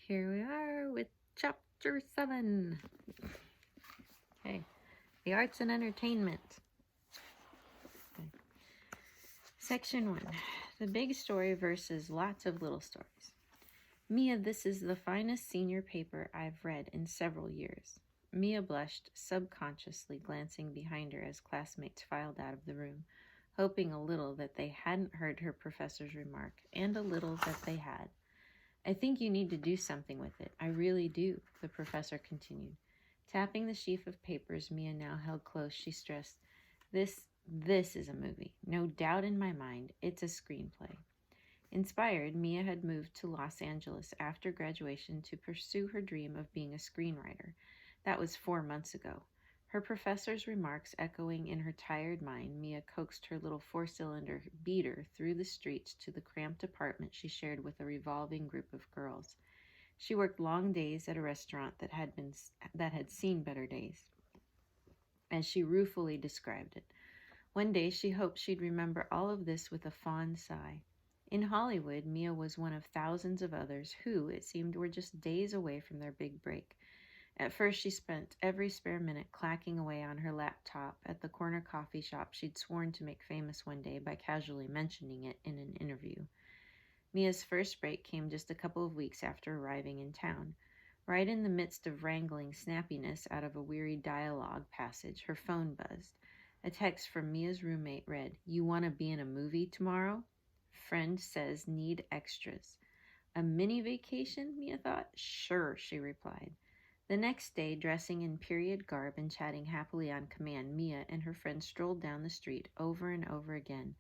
Here we are with Chapter 7. Okay, the arts and entertainment. Okay. Section 1, the big story versus lots of little stories. Mia, this is the finest senior paper I've read in several years. Mia blushed, subconsciously glancing behind her as classmates filed out of the room, hoping a little that they hadn't heard her professor's remark, and a little that they had. I think you need to do something with it. I really do, the professor continued. Tapping the sheaf of papers Mia now held close, she stressed, This is a movie. No doubt in my mind, it's a screenplay. Inspired, Mia had moved to Los Angeles after graduation to pursue her dream of being a screenwriter. That was 4 months ago. Her professor's remarks echoing in her tired mind, Mia coaxed her little 4-cylinder beater through the streets to the cramped apartment she shared with a revolving group of girls. She worked long days at a restaurant that had seen better days, as she ruefully described it. One day she hoped she'd remember all of this with a fond sigh. In Hollywood, Mia was one of thousands of others who, it seemed, were just days away from their big break. At first, she spent every spare minute clacking away on her laptop at the corner coffee shop she'd sworn to make famous one day by casually mentioning it in an interview. Mia's first break came just a couple of weeks after arriving in town. Right in the midst of wrangling snappiness out of a weary dialogue passage, her phone buzzed. A text from Mia's roommate read, "You want to be in a movie tomorrow? Friend says need extras." A mini vacation, Mia thought. Sure, she replied. The next day, dressing in period garb and chatting happily on command, Mia and her friend strolled down the street over and over again.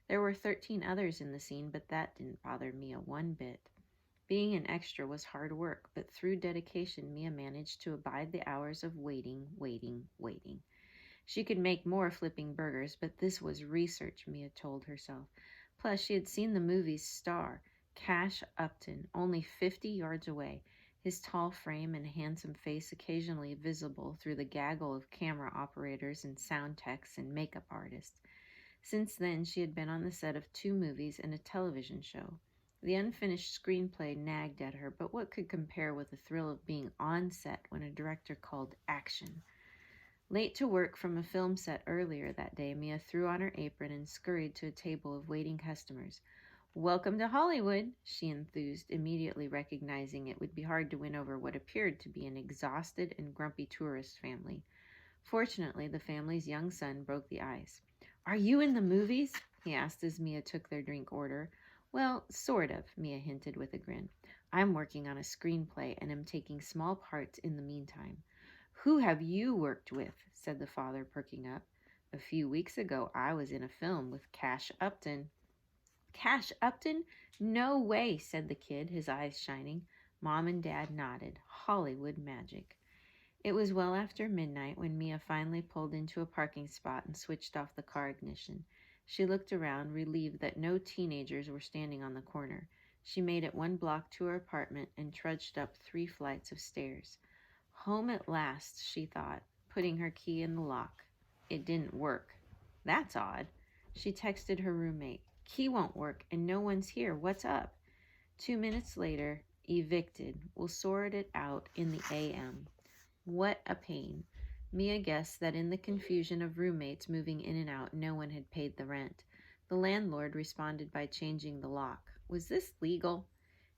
There were 13 others in the scene, but that didn't bother Mia one bit. Being an extra was hard work, but through dedication, Mia managed to abide the hours of waiting. She could make more flipping burgers, but this was research, Mia told herself. Plus, she had seen the movie's star, Cash Upton, only 50 yards away, his tall frame and handsome face occasionally visible through the gaggle of camera operators and sound techs and makeup artists. Since then, she had been on the set of 2 movies and a television show. The unfinished screenplay nagged at her, but what could compare with the thrill of being on set when a director called action? Late to work from a film set earlier that day, Mia threw on her apron and scurried to a table of waiting customers. "Welcome to Hollywood," she enthused, immediately recognizing it would be hard to win over what appeared to be an exhausted and grumpy tourist family. Fortunately, the family's young son broke the ice. "Are you in the movies?" he asked as Mia took their drink order. "Well, sort of," Mia hinted with a grin. "I'm working on a screenplay and am taking small parts in the meantime." "Who have you worked with?" said the father, perking up. "A few weeks ago, I was in a film with Cash Upton." "Cash Upton? No way," said the kid, his eyes shining. Mom and Dad nodded. Hollywood magic. It was well after midnight when Mia finally pulled into a parking spot and switched off the car ignition. She looked around, relieved that no teenagers were standing on the corner. She made it 1 block to her apartment and trudged up 3 flights of stairs. Home at last, she thought, putting her key in the lock. It didn't work. That's odd. She texted her roommate. "Key won't work and no one's here. What's up?" 2 minutes later, evicted. We'll sort it out in the AM. What a pain. Mia guessed that in the confusion of roommates moving in and out, no one had paid the rent. The landlord responded by changing the lock. Was this legal?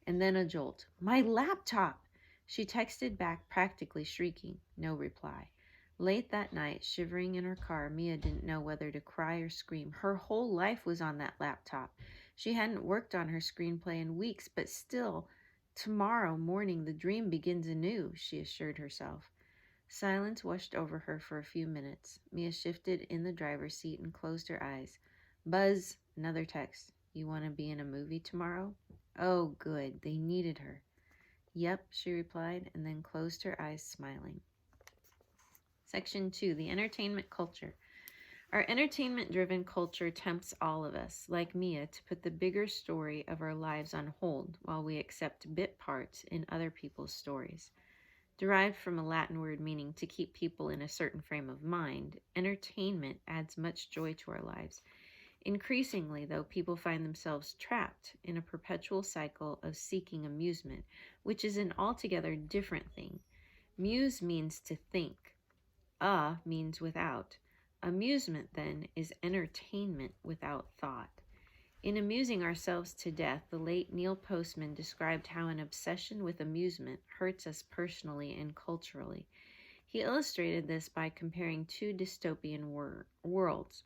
And then a jolt. "My laptop!" She texted back, practically shrieking. No reply. Late that night, shivering in her car, Mia didn't know whether to cry or scream. Her whole life was on that laptop. She hadn't worked on her screenplay in weeks, but still, tomorrow morning the dream begins anew, she assured herself. Silence washed over her for a few minutes. Mia shifted in the driver's seat and closed her eyes. Buzz, another text. "You want to be in a movie tomorrow?" Oh, good. They needed her. "Yep," she replied, and then closed her eyes, smiling. Section 2, the entertainment culture. Our entertainment-driven culture tempts all of us, like Mia, to put the bigger story of our lives on hold while we accept bit parts in other people's stories. Derived from a Latin word meaning to keep people in a certain frame of mind, entertainment adds much joy to our lives. Increasingly, though, people find themselves trapped in a perpetual cycle of seeking amusement, which is an altogether different thing. Muse means to think. Means without. Amusement, then, is entertainment without thought. In Amusing Ourselves to Death, the late Neil Postman described how an obsession with amusement hurts us personally and culturally. He illustrated this by comparing two dystopian worlds.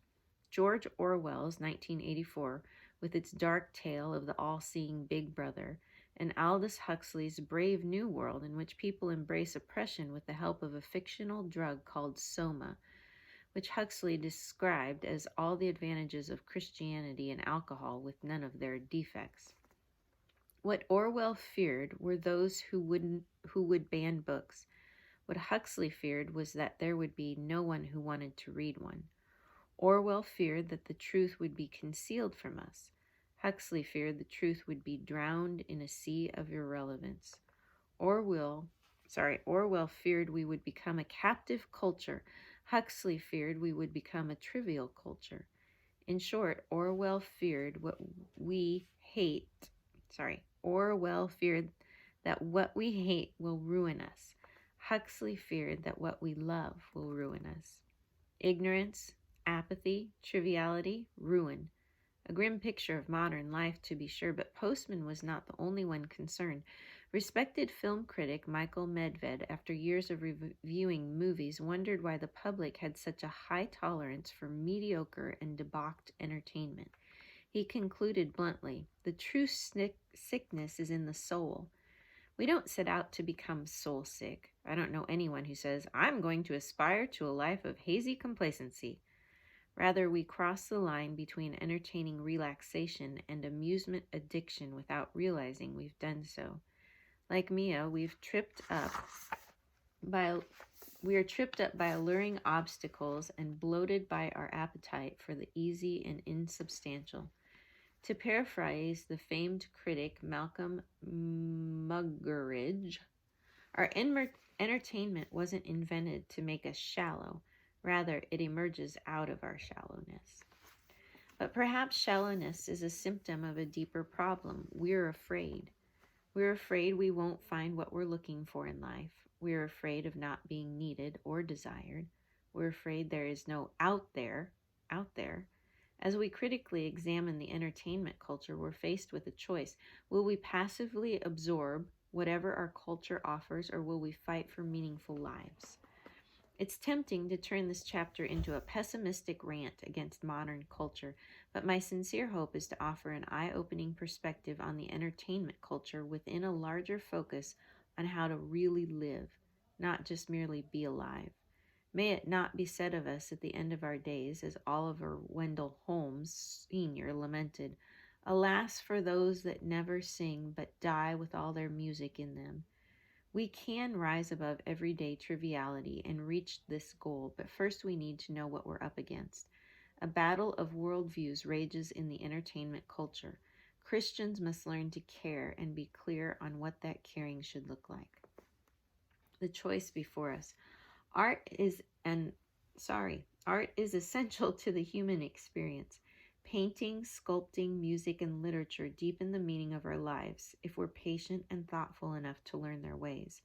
George Orwell's 1984, with its dark tale of the all-seeing Big Brother, and Aldous Huxley's brave new world in which people embrace oppression with the help of a fictional drug called soma, which Huxley described as all the advantages of Christianity and alcohol with none of their defects. What Orwell feared were those who would ban books. What Huxley feared was that there would be no one who wanted to read one. Orwell feared that the truth would be concealed from us. Huxley feared the truth would be drowned in a sea of irrelevance. Orwell feared we would become a captive culture. Huxley feared we would become a trivial culture. In short, Orwell feared that what we hate will ruin us. Huxley feared that what we love will ruin us. Ignorance, apathy, triviality, ruin. A grim picture of modern life, to be sure, but Postman was not the only one concerned. Respected film critic Michael Medved, after years of reviewing movies, wondered why the public had such a high tolerance for mediocre and debauched entertainment. He concluded bluntly, "The true sickness is in the soul. We don't set out to become soul sick. I don't know anyone who says, 'I'm going to aspire to a life of hazy complacency.' Rather, we cross the line between entertaining relaxation and amusement addiction without realizing we've done so. Like Mia, we are tripped up by alluring obstacles and bloated by our appetite for the easy and insubstantial. To paraphrase the famed critic Malcolm Muggeridge, our entertainment wasn't invented to make us shallow. Rather, it emerges out of our shallowness. But perhaps shallowness is a symptom of a deeper problem. We're afraid. We're afraid we won't find what we're looking for in life. We're afraid of not being needed or desired. We're afraid there is no out there. As we critically examine the entertainment culture, we're faced with a choice. Will we passively absorb whatever our culture offers, or will we fight for meaningful lives? It's tempting to turn this chapter into a pessimistic rant against modern culture, but my sincere hope is to offer an eye-opening perspective on the entertainment culture within a larger focus on how to really live, not just merely be alive. May it not be said of us at the end of our days, as Oliver Wendell Holmes Sr. lamented, "Alas for those that never sing but die with all their music in them." We can rise above everyday triviality and reach this goal, but first we need to know what we're up against. A battle of worldviews rages in the entertainment culture. Christians must learn to care and be clear on what that caring should look like. The choice before us. Art is essential to the human experience. Painting, sculpting, music, and literature deepen the meaning of our lives if we're patient and thoughtful enough to learn their ways.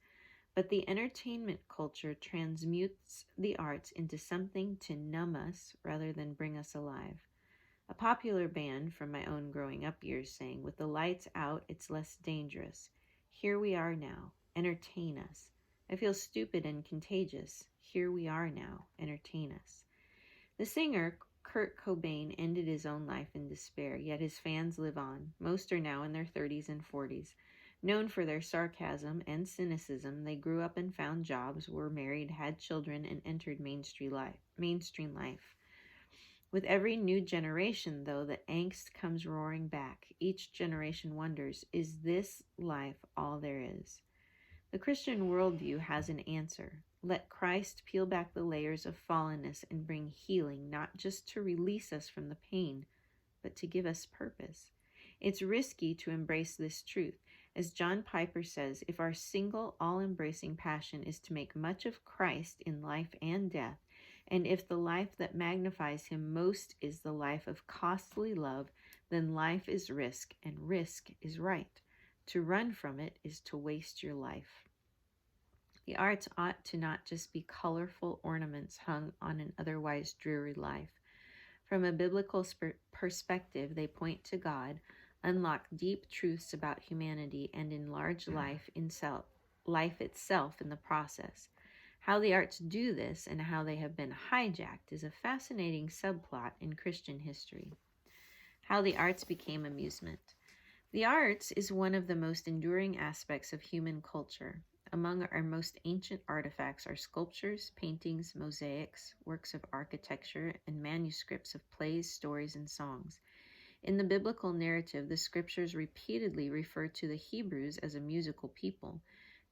But the entertainment culture transmutes the arts into something to numb us rather than bring us alive. A popular band from my own growing up years sang, "With the lights out, it's less dangerous. Here we are now. Entertain us. I feel stupid and contagious. Here we are now. Entertain us." The singer, Kurt Cobain, ended his own life in despair, yet his fans live on. Most are now in their 30s and 40s. Known for their sarcasm and cynicism, they grew up and found jobs, were married, had children, and entered mainstream life. With every new generation, though, the angst comes roaring back. Each generation wonders, is this life all there is? The Christian worldview has an answer. Let Christ peel back the layers of fallenness and bring healing, not just to release us from the pain, but to give us purpose. It's risky to embrace this truth. As John Piper says, if our single, all-embracing passion is to make much of Christ in life and death, And if the life that magnifies him most is the life of costly love, then life is risk, and risk is right. To run from it is to waste your life. The arts ought to not just be colorful ornaments hung on an otherwise dreary life. From a biblical perspective, they point to God, unlock deep truths about humanity, and enlarge life itself in the process. How the arts do this and how they have been hijacked is a fascinating subplot in Christian history. How the arts became amusement. The arts is one of the most enduring aspects of human culture. Among our most ancient artifacts are sculptures, paintings, mosaics, works of architecture, and manuscripts of plays, stories, and songs. In the biblical narrative, the scriptures repeatedly refer to the Hebrews as a musical people.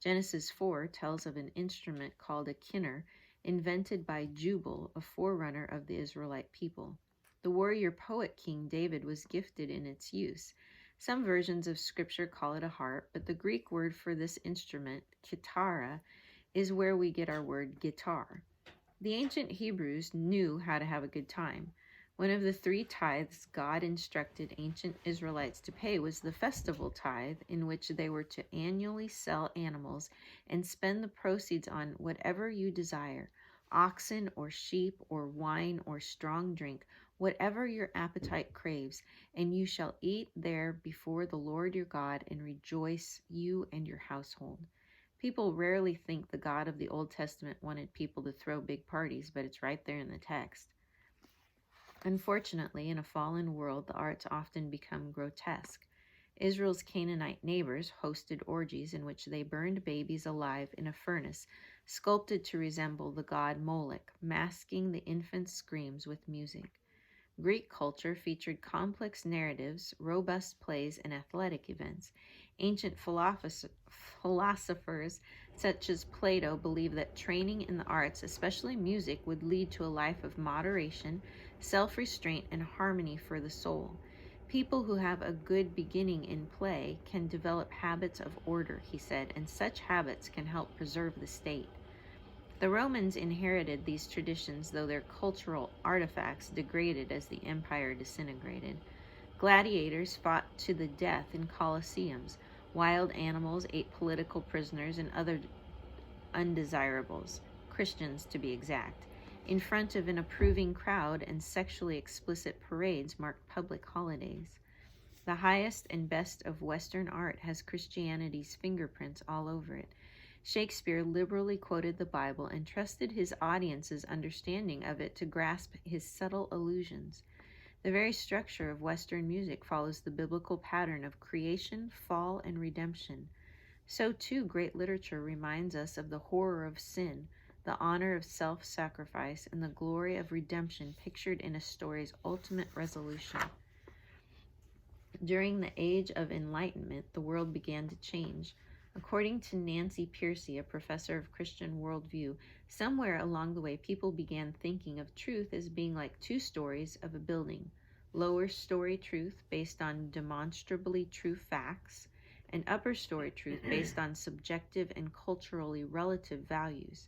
Genesis 4 tells of an instrument called a kinnor, invented by Jubal, a forerunner of the Israelite people. The warrior poet King David was gifted in its use. Some versions of scripture call it a harp, but the Greek word for this instrument, kitara, is where we get our word guitar. The ancient Hebrews knew how to have a good time. One of the 3 tithes God instructed ancient Israelites to pay was the festival tithe, in which they were to annually sell animals and spend the proceeds on whatever you desire, oxen or sheep or wine or strong drink, whatever your appetite craves, and you shall eat there before the Lord your God and rejoice, you and your household. People rarely think the God of the Old Testament wanted people to throw big parties, but it's right there in the text. Unfortunately, in a fallen world, the arts often become grotesque. Israel's Canaanite neighbors hosted orgies in which they burned babies alive in a furnace, sculpted to resemble the god Moloch, masking the infant's screams with music. Greek culture featured complex narratives, robust plays, and athletic events. Ancient philosophers such as Plato believed that training in the arts, especially music, would lead to a life of moderation, self-restraint, and harmony for the soul. People who have a good beginning in play can develop habits of order, he said, and such habits can help preserve the state. The Romans inherited these traditions, though their cultural artifacts degraded as the empire disintegrated. Gladiators fought to the death in colosseums. Wild animals ate political prisoners and other undesirables, Christians to be exact, in front of an approving crowd, and sexually explicit parades marked public holidays. The highest and best of Western art has Christianity's fingerprints all over it. Shakespeare liberally quoted the Bible and trusted his audience's understanding of it to grasp his subtle allusions. The very structure of Western music follows the biblical pattern of creation, fall, and redemption. So too, great literature reminds us of the horror of sin, the honor of self-sacrifice, and the glory of redemption pictured in a story's ultimate resolution. During the Age of Enlightenment, the world began to change. According to Nancy Pearcey, a professor of Christian worldview, somewhere along the way people began thinking of truth as being like 2 stories of a building. Lower story truth based on demonstrably true facts, and upper story truth based on subjective and culturally relative values.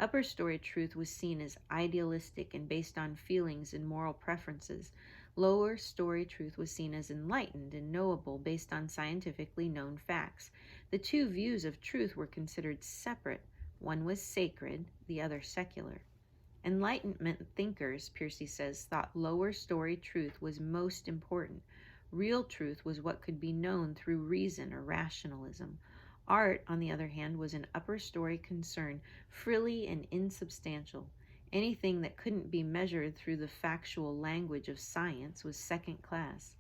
Upper story truth was seen as idealistic and based on feelings and moral preferences. Lower story truth was seen as enlightened and knowable based on scientifically known facts. The 2 views of truth were considered separate. One was sacred, the other secular. Enlightenment thinkers, Pearcey says, thought lower story truth was most important. Real truth was what could be known through reason or rationalism. Art, on the other hand, was an upper story concern, frilly and insubstantial. Anything that couldn't be measured through the factual language of science was second class.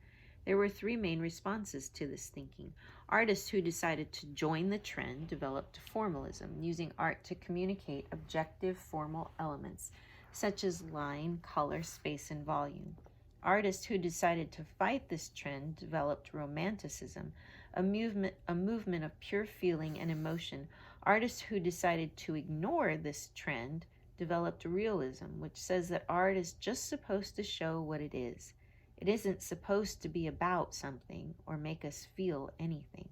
There were 3 main responses to this thinking. Artists who decided to join the trend developed formalism, using art to communicate objective formal elements, such as line, color, space, and volume. Artists who decided to fight this trend developed romanticism, a movement of pure feeling and emotion. Artists who decided to ignore this trend developed realism, which says that art is just supposed to show what it is. It isn't supposed to be about something or make us feel anything.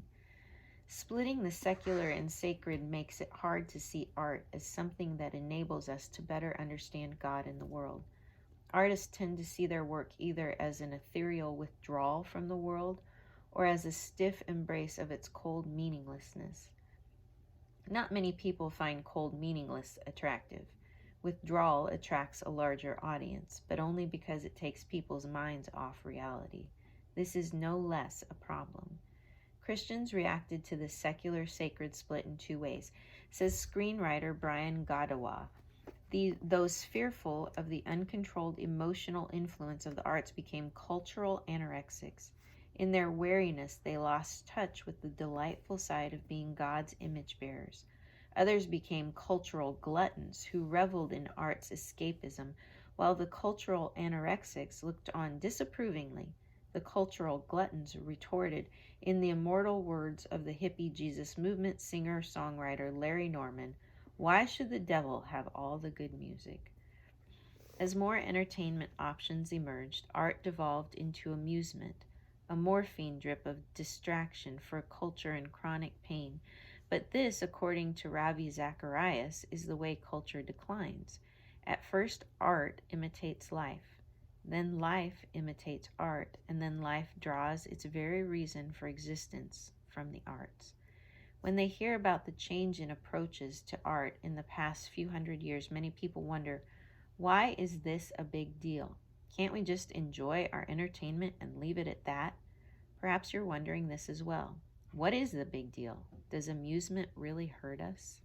Splitting the secular and sacred makes it hard to see art as something that enables us to better understand God and the world. Artists tend to see their work either as an ethereal withdrawal from the world or as a stiff embrace of its cold meaninglessness. Not many people find cold meaningless attractive. Withdrawal attracts a larger audience, but only because it takes people's minds off reality. This is no less a problem. Christians reacted to the secular-sacred split in two ways, says screenwriter Brian Godawa. Those fearful of the uncontrolled emotional influence of the arts became cultural anorexics. In their wariness, they lost touch with the delightful side of being God's image bearers. Others became cultural gluttons who reveled in art's escapism, while the cultural anorexics looked on disapprovingly. The cultural gluttons retorted, in the immortal words of the hippie Jesus movement singer-songwriter Larry Norman, "Why should the devil have all the good music?" As more entertainment options emerged, art devolved into amusement, a morphine drip of distraction for culture in chronic pain. But this, according to Ravi Zacharias, is the way culture declines. At first, art imitates life. Then life imitates art, and then life draws its very reason for existence from the arts. When they hear about the change in approaches to art in the past few hundred years, many people wonder, why is this a big deal? Can't we just enjoy our entertainment and leave it at that? Perhaps you're wondering this as well. What is the big deal? Does amusement really hurt us?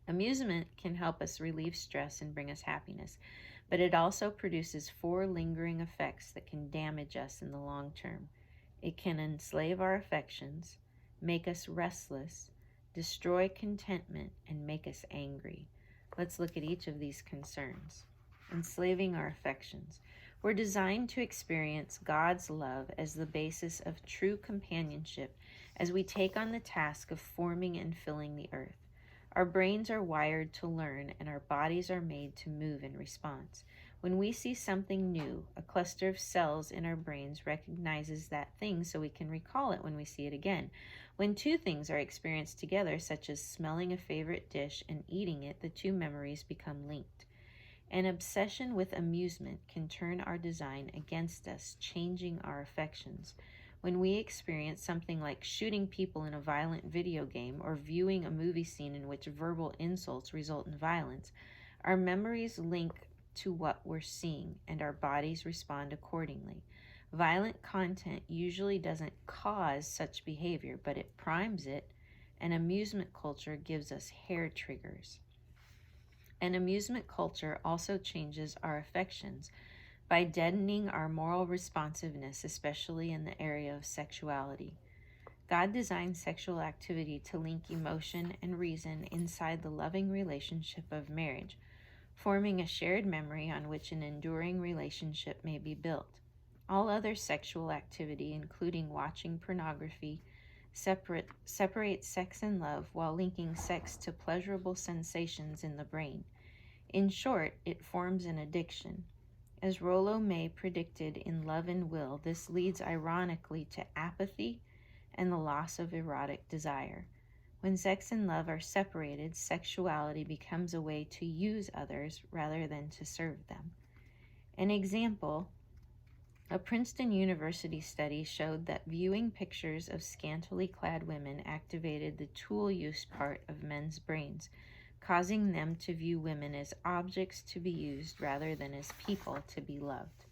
Amusement can help us relieve stress and bring us happiness, but it also produces 4 lingering effects that can damage us in the long term. It can enslave our affections, make us restless, destroy contentment, and make us angry. Let's look at each of these concerns. Enslaving our affections. We're designed to experience God's love as the basis of true companionship as we take on the task of forming and filling the earth. Our brains are wired to learn, and our bodies are made to move in response. When we see something new, a cluster of cells in our brains recognizes that thing so we can recall it when we see it again. When 2 things are experienced together, such as smelling a favorite dish and eating it, the 2 memories become linked. An obsession with amusement can turn our design against us, changing our affections. When we experience something like shooting people in a violent video game or viewing a movie scene in which verbal insults result in violence, our memories link to what we're seeing and our bodies respond accordingly. Violent content usually doesn't cause such behavior, but it primes it, and amusement culture gives us hair triggers. An amusement culture also changes our affections by deadening our moral responsiveness, especially in the area of sexuality. God designed sexual activity to link emotion and reason inside the loving relationship of marriage, forming a shared memory on which an enduring relationship may be built. All other sexual activity, including watching pornography, separates sex and love while linking sex to pleasurable sensations in the brain. In short, it forms an addiction. As Rollo May predicted in Love and Will, this leads ironically to apathy and the loss of erotic desire. When sex and love are separated, sexuality becomes a way to use others rather than to serve them. An example, a Princeton University study showed that viewing pictures of scantily clad women activated the tool use part of men's brains, causing them to view women as objects to be used rather than as people to be loved.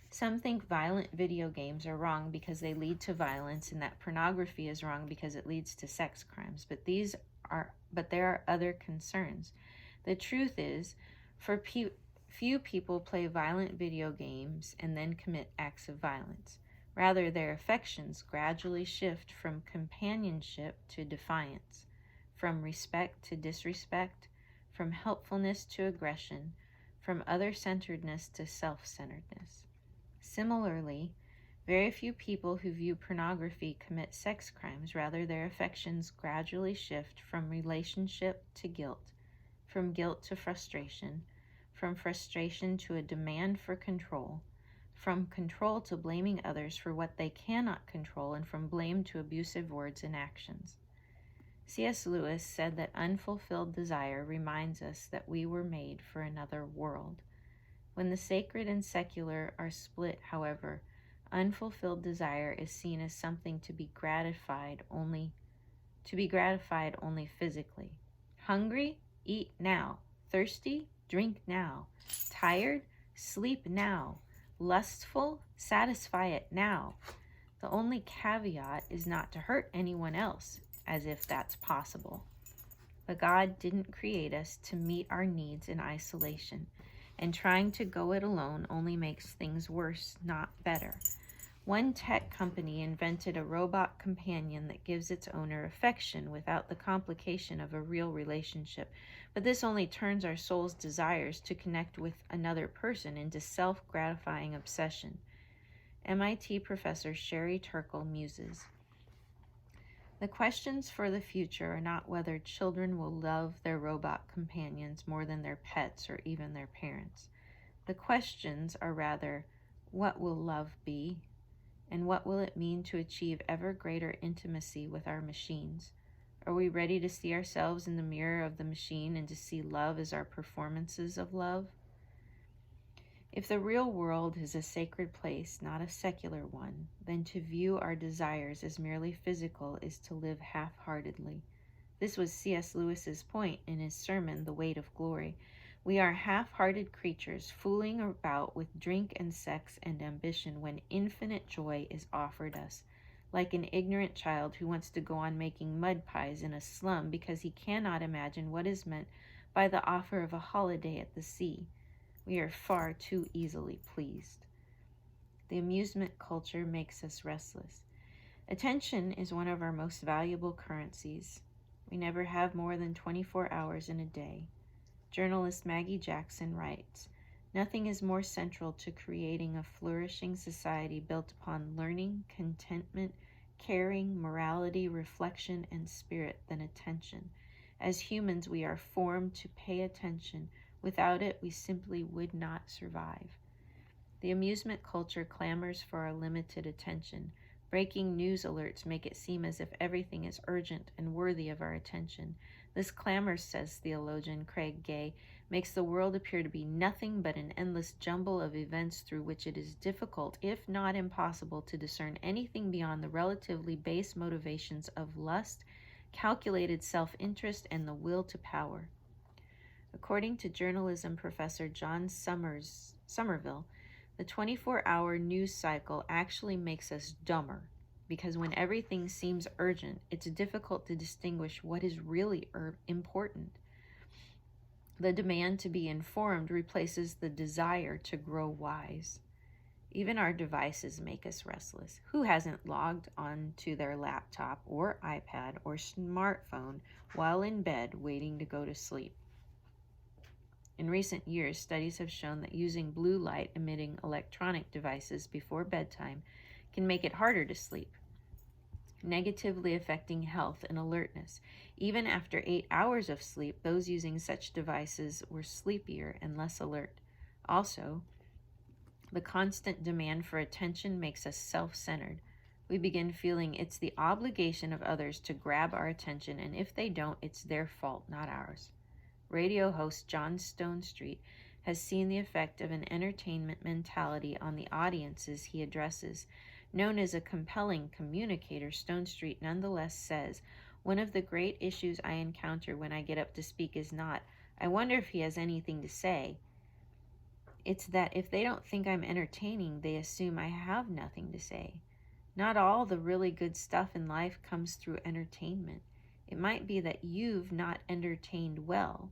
Some think violent video games are wrong because they lead to violence, and that pornography is wrong because it leads to sex crimes. But there are other concerns. The truth is, few people play violent video games and then commit acts of violence. Rather, their affections gradually shift from companionship to defiance, from respect to disrespect, from helpfulness to aggression, from other-centeredness to self-centeredness. Similarly, very few people who view pornography commit sex crimes. Rather, their affections gradually shift from relationship to guilt, from guilt to frustration, from frustration to a demand for control, from control to blaming others for what they cannot control, and from blame to abusive words and actions. C.S. Lewis said that unfulfilled desire reminds us that we were made for another world. When the sacred and secular are split, however, unfulfilled desire is seen as something to be gratified only physically. Hungry? Eat now. Thirsty? Drink now. Tired? Sleep now. Lustful? Satisfy it now. The only caveat is not to hurt anyone else, as if that's possible. But God didn't create us to meet our needs in isolation, and trying to go it alone only makes things worse, not better. One tech company invented a robot companion that gives its owner affection without the complication of a real relationship, but this only turns our soul's desires to connect with another person into self-gratifying obsession. MIT professor Sherry Turkle muses, "The questions for the future are not whether children will love their robot companions more than their pets or even their parents. The questions are rather, what will love be? And what will it mean to achieve ever greater intimacy with our machines? Are we ready to see ourselves in the mirror of the machine and to see love as our performances of love? If the real world is a sacred place, not a secular one, then to view our desires as merely physical is to live half-heartedly." This was C.S. Lewis's point in his sermon, The Weight of Glory. We are half-hearted creatures fooling about with drink and sex and ambition when infinite joy is offered us, like an ignorant child who wants to go on making mud pies in a slum because he cannot imagine what is meant by the offer of a holiday at the sea. We are far too easily pleased. The amusement culture makes us restless. Attention is one of our most valuable currencies. We never have more than 24 hours in a day. Journalist Maggie Jackson writes, "Nothing is more central to creating a flourishing society built upon learning, contentment, caring, morality, reflection, and spirit than attention. As humans, we are formed to pay attention. Without it, we simply would not survive." The amusement culture clamors for our limited attention. Breaking news alerts make it seem as if everything is urgent and worthy of our attention. This clamor, says theologian Craig Gay, makes the world appear to be nothing but an endless jumble of events through which it is difficult, if not impossible, to discern anything beyond the relatively base motivations of lust, calculated self-interest, and the will to power. According to journalism professor John Somerville, the 24-hour news cycle actually makes us dumber, because when everything seems urgent, it's difficult to distinguish what is really important. The demand to be informed replaces the desire to grow wise. Even our devices make us restless. Who hasn't logged on to their laptop or iPad or smartphone while in bed waiting to go to sleep? In recent years, studies have shown that using blue light emitting electronic devices before bedtime can make it harder to sleep, negatively affecting health and alertness. Even after 8 hours of sleep, those using such devices were sleepier and less alert. Also, the constant demand for attention makes us self-centered. We begin feeling it's the obligation of others to grab our attention, and if they don't, it's their fault, not ours. Radio host John Stonestreet has seen the effect of an entertainment mentality on the audiences he addresses. Known as a compelling communicator, Stonestreet nonetheless says, "One of the great issues I encounter when I get up to speak is not, I wonder if he has anything to say. It's that if they don't think I'm entertaining, they assume I have nothing to say. Not all the really good stuff in life comes through entertainment. It might be that you've not entertained well,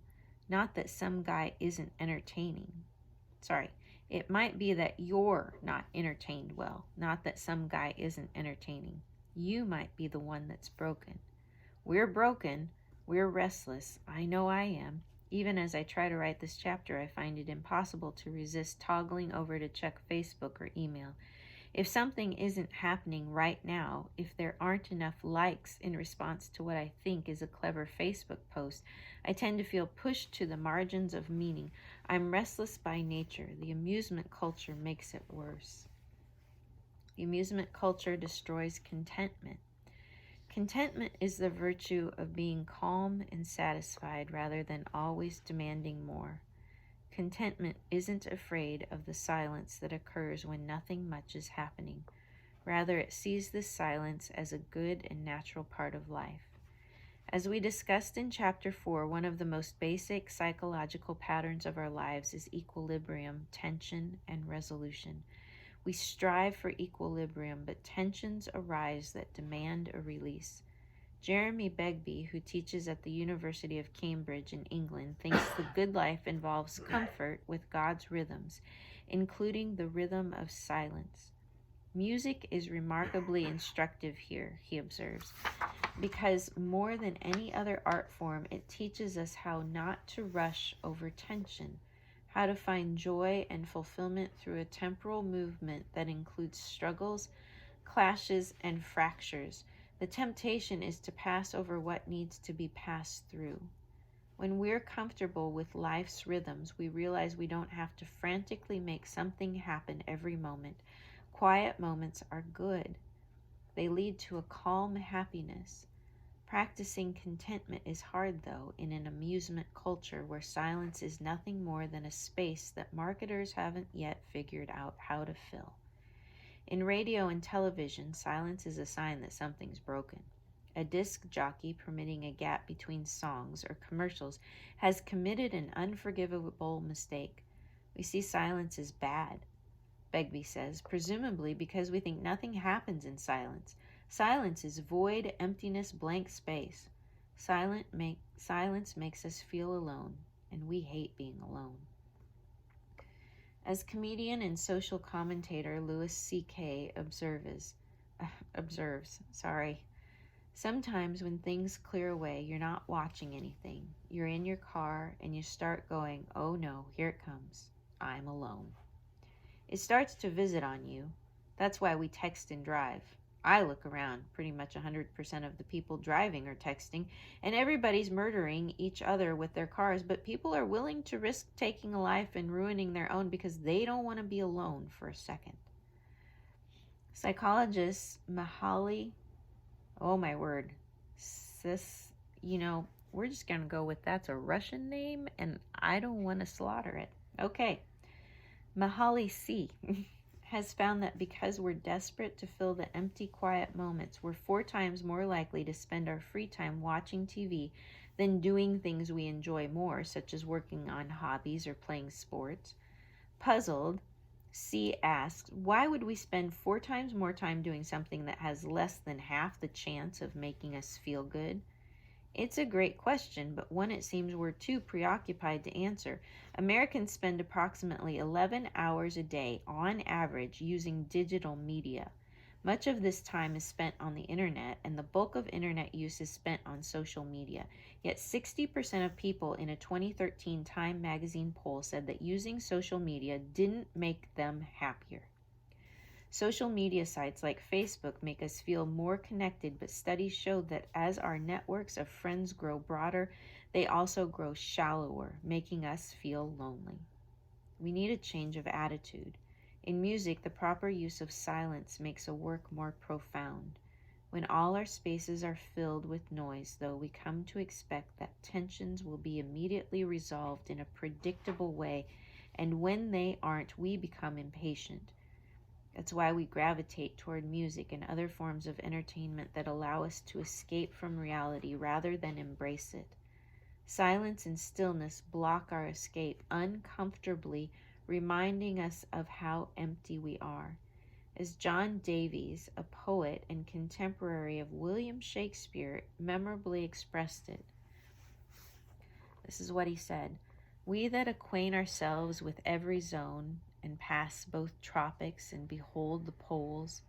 not that some guy isn't entertaining. It might be that you're not entertained well, not that some guy isn't entertaining. You might be the one that's broken. We're broken. We're restless. I know I am. Even as I try to write this chapter, I find it impossible to resist toggling over to check Facebook or email. If something isn't happening right now, if there aren't enough likes in response to what I think is a clever Facebook post, I tend to feel pushed to the margins of meaning. I'm restless by nature. The amusement culture makes it worse. The amusement culture destroys contentment. Contentment is the virtue of being calm and satisfied rather than always demanding more. Contentment isn't afraid of the silence that occurs when nothing much is happening. Rather, it sees this silence as a good and natural part of life. As we discussed in Chapter 4, one of the most basic psychological patterns of our lives is equilibrium, tension, and resolution. We strive for equilibrium, but tensions arise that demand a release. Jeremy Begbie, who teaches at the University of Cambridge in England, thinks the good life involves comfort with God's rhythms, including the rhythm of silence. Music is remarkably instructive here, he observes, because more than any other art form, it teaches us how not to rush over tension, how to find joy and fulfillment through a temporal movement that includes struggles, clashes, and fractures. The temptation is to pass over what needs to be passed through. When we're comfortable with life's rhythms, we realize we don't have to frantically make something happen every moment. Quiet moments are good. They lead to a calm happiness. Practicing contentment is hard, though, in an amusement culture where silence is nothing more than a space that marketers haven't yet figured out how to fill. In radio and television, silence is a sign that something's broken. A disc jockey permitting a gap between songs or commercials has committed an unforgivable mistake. We see silence as bad, Begbie says, presumably because we think nothing happens in silence. Silence is void, emptiness, blank space. Silence makes us feel alone, and we hate being alone. As comedian and social commentator Utc Ch observes, sometimes when things clear away, you're not watching anything. You're in your car and you start going, oh no, here it comes. I'm alone. It starts to visit on you. That's why we text and drive. I look around. Pretty much 100% of the people driving are texting, and everybody's murdering each other with their cars, but people are willing to risk taking a life and ruining their own because they don't want to be alone for a second. Psychologist Mihaly, oh my word, we're just going to go with that's a Russian name, and I don't want to slaughter it. Okay. Mihaly C. has found that because we're desperate to fill the empty, quiet moments, we're 4 times more likely to spend our free time watching TV than doing things we enjoy more, such as working on hobbies or playing sports. Puzzled, C asks, why would we spend 4 times more time doing something that has less than half the chance of making us feel good? It's a great question, but one it seems we're too preoccupied to answer. Americans spend approximately 11 hours a day, on average, using digital media. Much of this time is spent on the internet, and the bulk of internet use is spent on social media. Yet 60% of people in a 2013 Time magazine poll said that using social media didn't make them happier. Social media sites like Facebook make us feel more connected, but studies show that as our networks of friends grow broader, they also grow shallower, making us feel lonely. We need a change of attitude. In music, the proper use of silence makes a work more profound. When all our spaces are filled with noise, though, we come to expect that tensions will be immediately resolved in a predictable way, and when they aren't, we become impatient. That's why we gravitate toward music and other forms of entertainment that allow us to escape from reality rather than embrace it. Silence and stillness block our escape uncomfortably, reminding us of how empty we are. As John Davies, a poet and contemporary of William Shakespeare, memorably expressed it. This is what he said, "We that acquaint ourselves with every zone, and pass both tropics and behold the poles,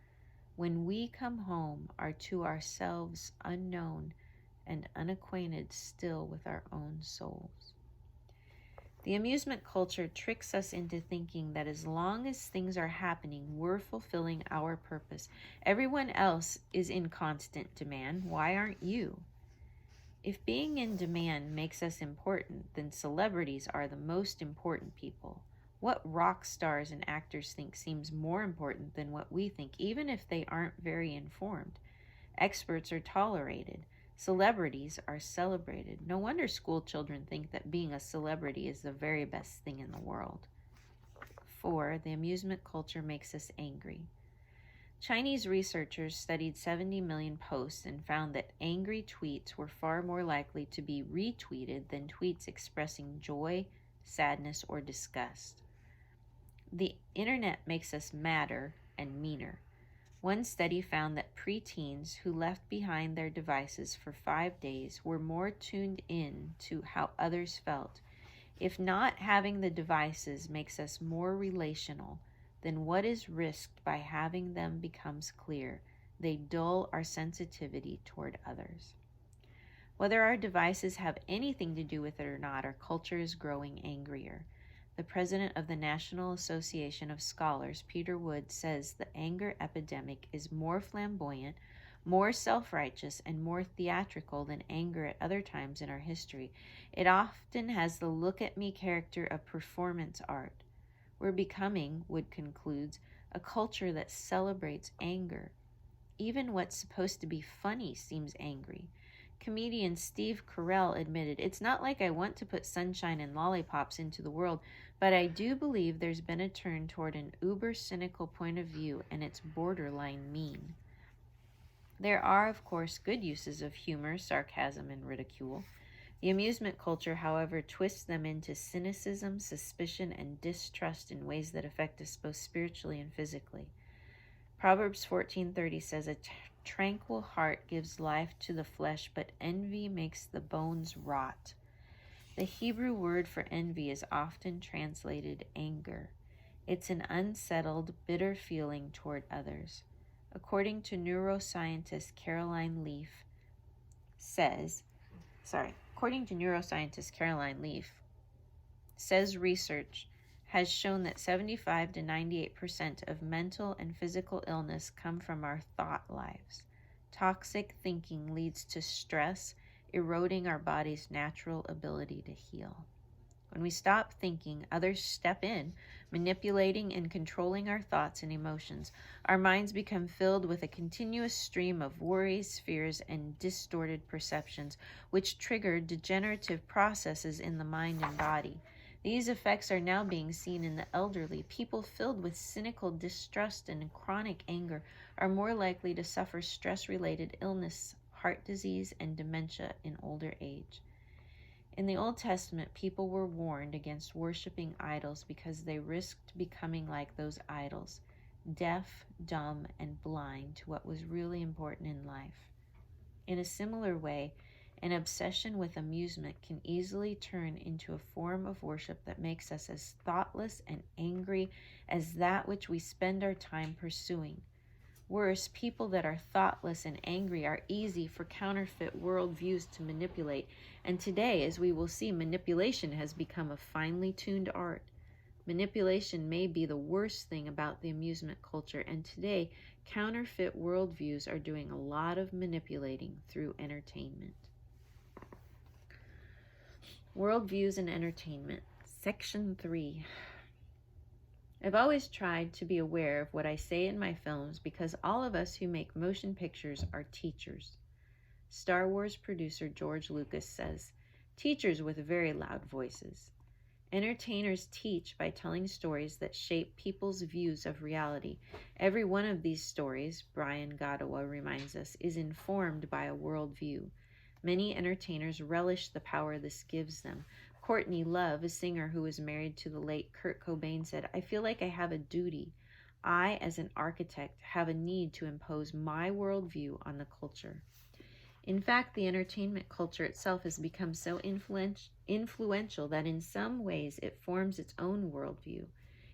when we come home are to ourselves unknown and unacquainted still with our own souls." The amusement culture tricks us into thinking that as long as things are happening, we're fulfilling our purpose. Everyone else is in constant demand. Why aren't you? If being in demand makes us important, then celebrities are the most important people. What rock stars and actors think seems more important than what we think, even if they aren't very informed. Experts are tolerated. Celebrities are celebrated. No wonder school children think that being a celebrity is the very best thing in the world. 4. The amusement culture makes us angry. Chinese researchers studied 70 million posts and found that angry tweets were far more likely to be retweeted than tweets expressing joy, sadness, or disgust. The internet makes us madder and meaner. One study found that preteens who left behind their devices for 5 days were more tuned in to how others felt. If not having the devices makes us more relational, then what is risked by having them becomes clear. They dull our sensitivity toward others. Whether our devices have anything to do with it or not, our culture is growing angrier. The president of the National Association of Scholars, Peter Wood, says the anger epidemic is more flamboyant, more self-righteous, and more theatrical than anger at other times in our history. It often has the look-at-me character of performance art. We're becoming, Wood concludes, a culture that celebrates anger. Even what's supposed to be funny seems angry. Comedian Steve Carell admitted, "It's not like I want to put sunshine and lollipops into the world, but I do believe there's been a turn toward an uber-cynical point of view, and it's borderline mean." There are, of course, good uses of humor, sarcasm, and ridicule. The amusement culture, however, twists them into cynicism, suspicion, and distrust in ways that affect us both spiritually and physically. Proverbs 14:30 says, "A tranquil heart gives life to the flesh, but envy makes the bones rot." The Hebrew word for envy is often translated anger. It's an unsettled, bitter feeling toward others. According to neuroscientist Caroline Leaf, says research has shown that 75 to 98% of mental and physical illness come from our thought lives. Toxic thinking leads to stress, eroding our body's natural ability to heal. When we stop thinking, others step in, manipulating and controlling our thoughts and emotions. Our minds become filled with a continuous stream of worries, fears, and distorted perceptions, which trigger degenerative processes in the mind and body. These effects are now being seen in the elderly. People filled with cynical distrust and chronic anger are more likely to suffer stress-related illness, heart disease, and dementia in older age. In the Old Testament, people were warned against worshiping idols because they risked becoming like those idols, deaf, dumb, and blind to what was really important in life. In a similar way, an obsession with amusement can easily turn into a form of worship that makes us as thoughtless and angry as that which we spend our time pursuing. Worse, people that are thoughtless and angry are easy for counterfeit worldviews to manipulate, and today, as we will see, manipulation has become a finely tuned art. Manipulation may be the worst thing about the amusement culture, and today, counterfeit worldviews are doing a lot of manipulating through entertainment. Worldviews and entertainment. Section 3. I've always tried to be aware of what I say in my films because all of us who make motion pictures are teachers. Star Wars producer George Lucas says, "Teachers with very loud voices." Entertainers teach by telling stories that shape people's views of reality. Every one of these stories, Brian Godawa reminds us, is informed by a worldview. Many entertainers relish the power this gives them. Courtney Love, a singer who was married to the late Kurt Cobain, said, "I feel like I have a duty. I, as an architect, have a need to impose my worldview on the culture." In fact, the entertainment culture itself has become so influential that in some ways it forms its own worldview,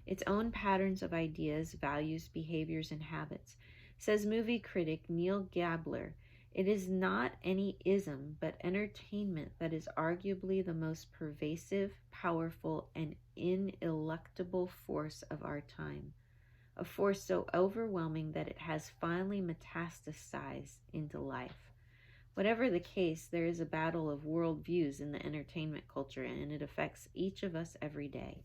its own patterns of ideas, values, behaviors, and habits. Says movie critic Neil Gabler, It is not any ism, but entertainment that is arguably the most pervasive, powerful, and ineluctable force of our time. A force so overwhelming that it has finally metastasized into life. Whatever the case, there is a battle of worldviews in the entertainment culture, and it affects each of us every day.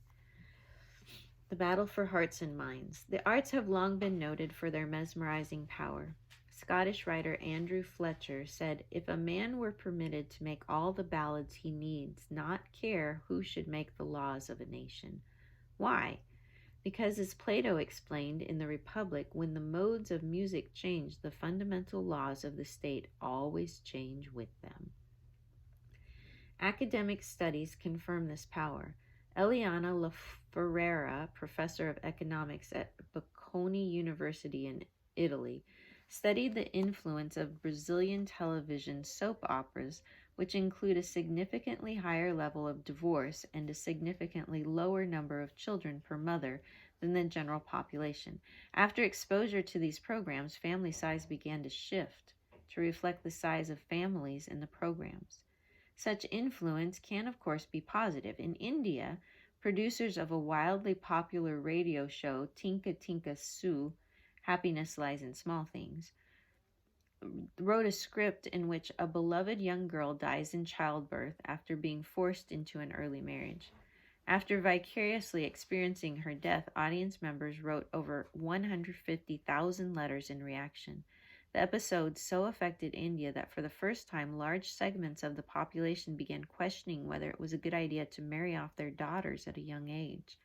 The battle for hearts and minds. The arts have long been noted for their mesmerizing power. Scottish writer Andrew Fletcher said, "If a man were permitted to make all the ballads he needs not care who should make the laws of a nation." Why? Because, as Plato explained in the Republic, when the modes of music change, the fundamental laws of the state always change with them. Academic studies confirm this power. Eliana La Ferrera, professor of economics at Bocconi University in Italy, studied the influence of Brazilian television soap operas, which include a significantly higher level of divorce and a significantly lower number of children per mother than the general population. After exposure to these programs, family size began to shift to reflect the size of families in the programs. Such influence can, of course, be positive. In India, producers of a wildly popular radio show, Tinka Tinka Sue, Happiness Lies in Small Things, wrote a script in which a beloved young girl dies in childbirth after being forced into an early marriage. After vicariously experiencing her death, audience members wrote over 150,000 letters in reaction. The episode so affected India that for the first time, large segments of the population began questioning whether it was a good idea to marry off their daughters at a young age.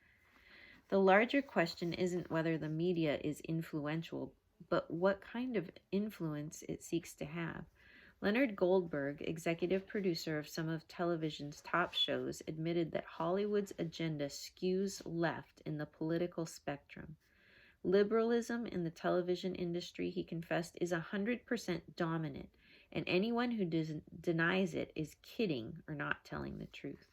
The larger question isn't whether the media is influential, but what kind of influence it seeks to have. Leonard Goldberg, executive producer of some of television's top shows, admitted that Hollywood's agenda skews left in the political spectrum. Liberalism in the television industry, he confessed, is 100% dominant, and anyone who denies it is kidding or not telling the truth.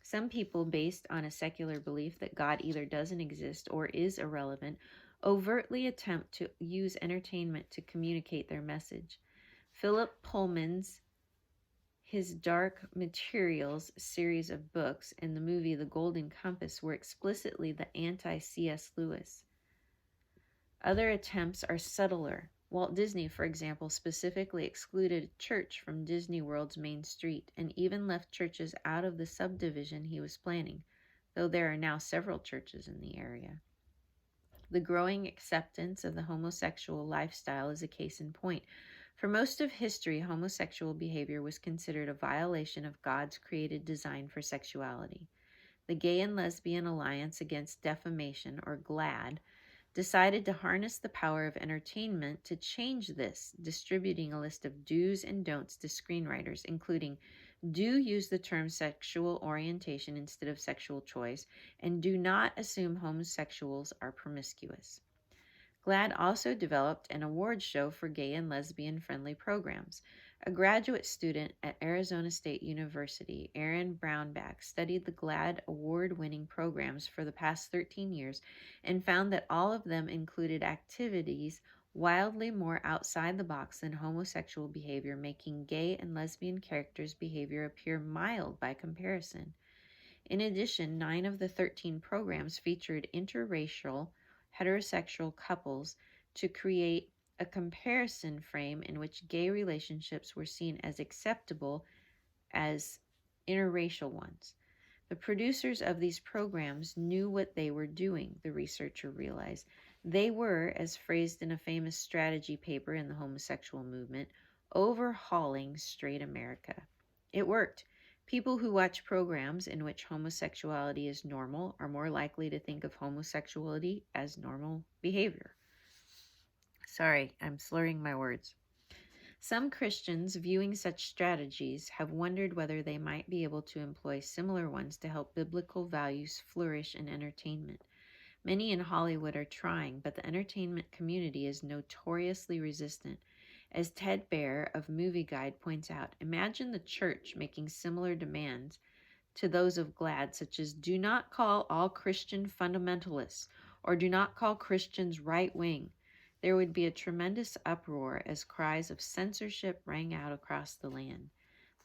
Some people, based on a secular belief that God either doesn't exist or is irrelevant, overtly attempt to use entertainment to communicate their message. Philip Pullman's His Dark Materials series of books and the movie The Golden Compass were explicitly the anti-C.S. Lewis. Other attempts are subtler. Walt Disney, for example, specifically excluded church from Disney World's main street and even left churches out of the subdivision he was planning, though there are now several churches in the area. The growing acceptance of the homosexual lifestyle is a case in point. For most of history, homosexual behavior was considered a violation of God's created design for sexuality. The Gay and Lesbian Alliance Against Defamation, or GLAAD, decided to harness the power of entertainment to change this, distributing a list of do's and don'ts to screenwriters, including do use the term sexual orientation instead of sexual choice, and do not assume homosexuals are promiscuous. GLAAD also developed an award show for gay and lesbian-friendly programs. A graduate student at Arizona State University, Aaron Brownback, studied the GLAAD award-winning programs for the past 13 years and found that all of them included activities wildly more outside the box than homosexual behavior, making gay and lesbian characters' behavior appear mild by comparison. In addition, 9 of the 13 programs featured interracial, heterosexual couples to create a comparison frame in which gay relationships were seen as acceptable as interracial ones. The producers of these programs knew what they were doing, the researcher realized. They were, as phrased in a famous strategy paper in the homosexual movement, overhauling straight America. It worked. People who watch programs in which homosexuality is normal are more likely to think of homosexuality as normal behavior. Sorry, I'm slurring my words. Some Christians viewing such strategies have wondered whether they might be able to employ similar ones to help biblical values flourish in entertainment. Many in Hollywood are trying, but the entertainment community is notoriously resistant. As Ted Baer of Movie Guide points out, imagine the church making similar demands to those of GLAAD, such as do not call all Christian fundamentalists or do not call Christians right-wing. there would be a tremendous uproar as cries of censorship rang out across the land.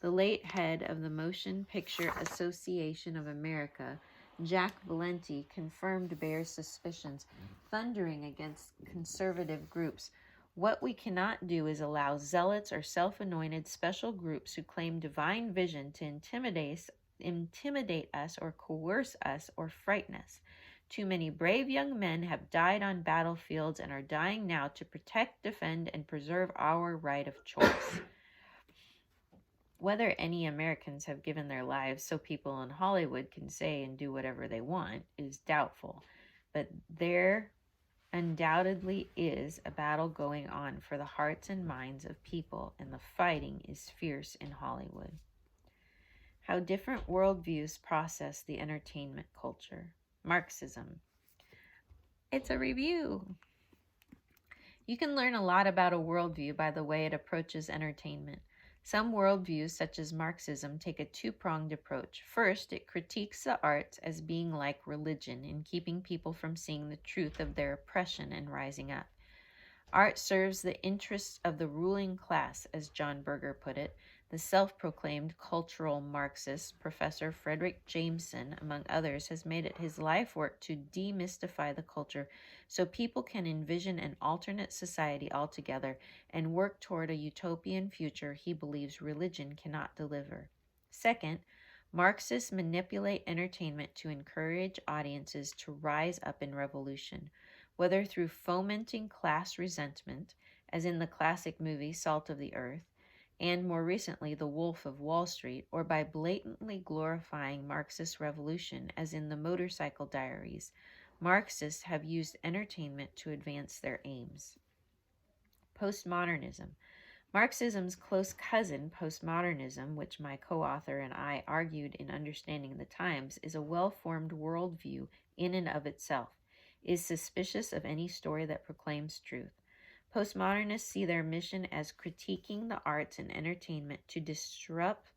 The late head of the Motion Picture Association of America, Jack Valenti, confirmed Bear's suspicions, thundering against conservative groups. What we cannot do is allow zealots or self-anointed special groups who claim divine vision to intimidate us or coerce us or frighten us. Too many brave young men have died on battlefields and are dying now to protect, defend, and preserve our right of choice. Whether any Americans have given their lives so people in Hollywood can say and do whatever they want is doubtful, but there undoubtedly is a battle going on for the hearts and minds of people, and the fighting is fierce in Hollywood. How different worldviews process the entertainment culture. Marxism. It's a review. You can learn a lot about a worldview by the way it approaches entertainment. Some worldviews, such as Marxism, take a two-pronged approach. First, it critiques the arts as being like religion in keeping people from seeing the truth of their oppression and rising up. Art serves the interests of the ruling class, as John Berger put it. The self-proclaimed cultural Marxist, Professor Frederick Jameson, among others, has made it his life work to demystify the culture so people can envision an alternate society altogether and work toward a utopian future he believes religion cannot deliver. Second, Marxists manipulate entertainment to encourage audiences to rise up in revolution, whether through fomenting class resentment, as in the classic movie Salt of the Earth, and more recently The Wolf of Wall Street, or by blatantly glorifying Marxist revolution, as in the Motorcycle Diaries. Marxists have used entertainment to advance their aims. Postmodernism. Marxism's close cousin, postmodernism, which my co-author and I argued in Understanding the Times, is a well-formed worldview in and of itself, is suspicious of any story that proclaims truth. Postmodernists see their mission as critiquing the arts and entertainment to disrupt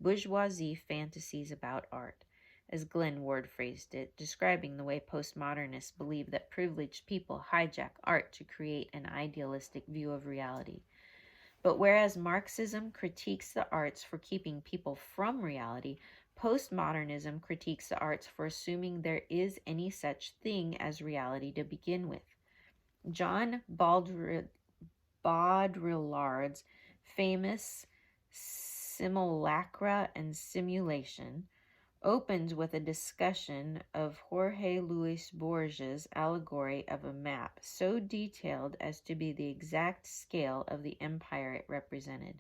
bourgeoisie fantasies about art, as Glenn Ward phrased it, describing the way postmodernists believe that privileged people hijack art to create an idealistic view of reality. But whereas Marxism critiques the arts for keeping people from reality, postmodernism critiques the arts for assuming there is any such thing as reality to begin with. John Baudrillard's famous Simulacra and Simulation opens with a discussion of Jorge Luis Borges' allegory of a map, so detailed as to be the exact scale of the empire it represented.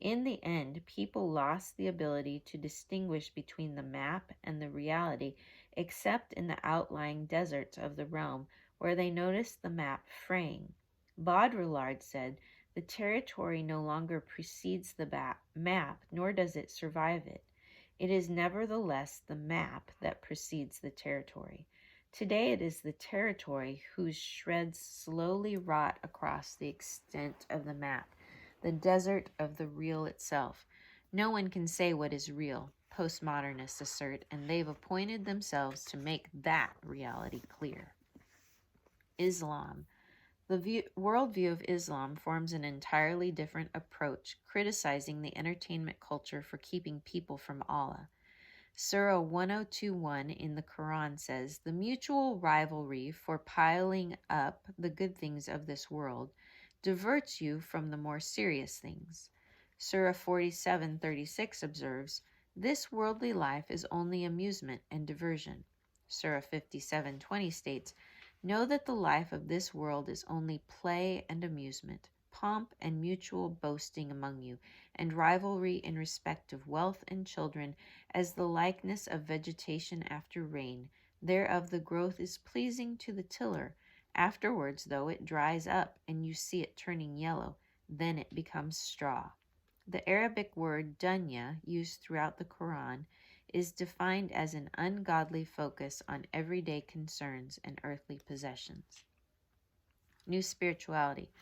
In the end, people lost the ability to distinguish between the map and the reality, except in the outlying deserts of the realm, where they noticed the map fraying. Baudrillard said, "The territory no longer precedes the map, nor does it survive it. It is nevertheless the map that precedes the territory. Today it is the territory whose shreds slowly rot across the extent of the map, the desert of the real itself. No one can say what is real," postmodernists assert, and they've appointed themselves to make that reality clear. Islam. The worldview of Islam forms an entirely different approach, criticizing the entertainment culture for keeping people from Allah. Surah 1021 in the Quran says, "The mutual rivalry for piling up the good things of this world diverts you from the more serious things." Surah 47:36 observes, "This worldly life is only amusement and diversion." Surah 57:20 states, "Know that the life of this world is only play and amusement, pomp and mutual boasting among you, and rivalry in respect of wealth and children, as the likeness of vegetation after rain. Thereof the growth is pleasing to the tiller. Afterwards, though, it dries up, and you see it turning yellow, then it becomes straw." The Arabic word dunya, used throughout the Quran, is defined as an ungodly focus on everyday concerns and earthly possessions. New spirituality.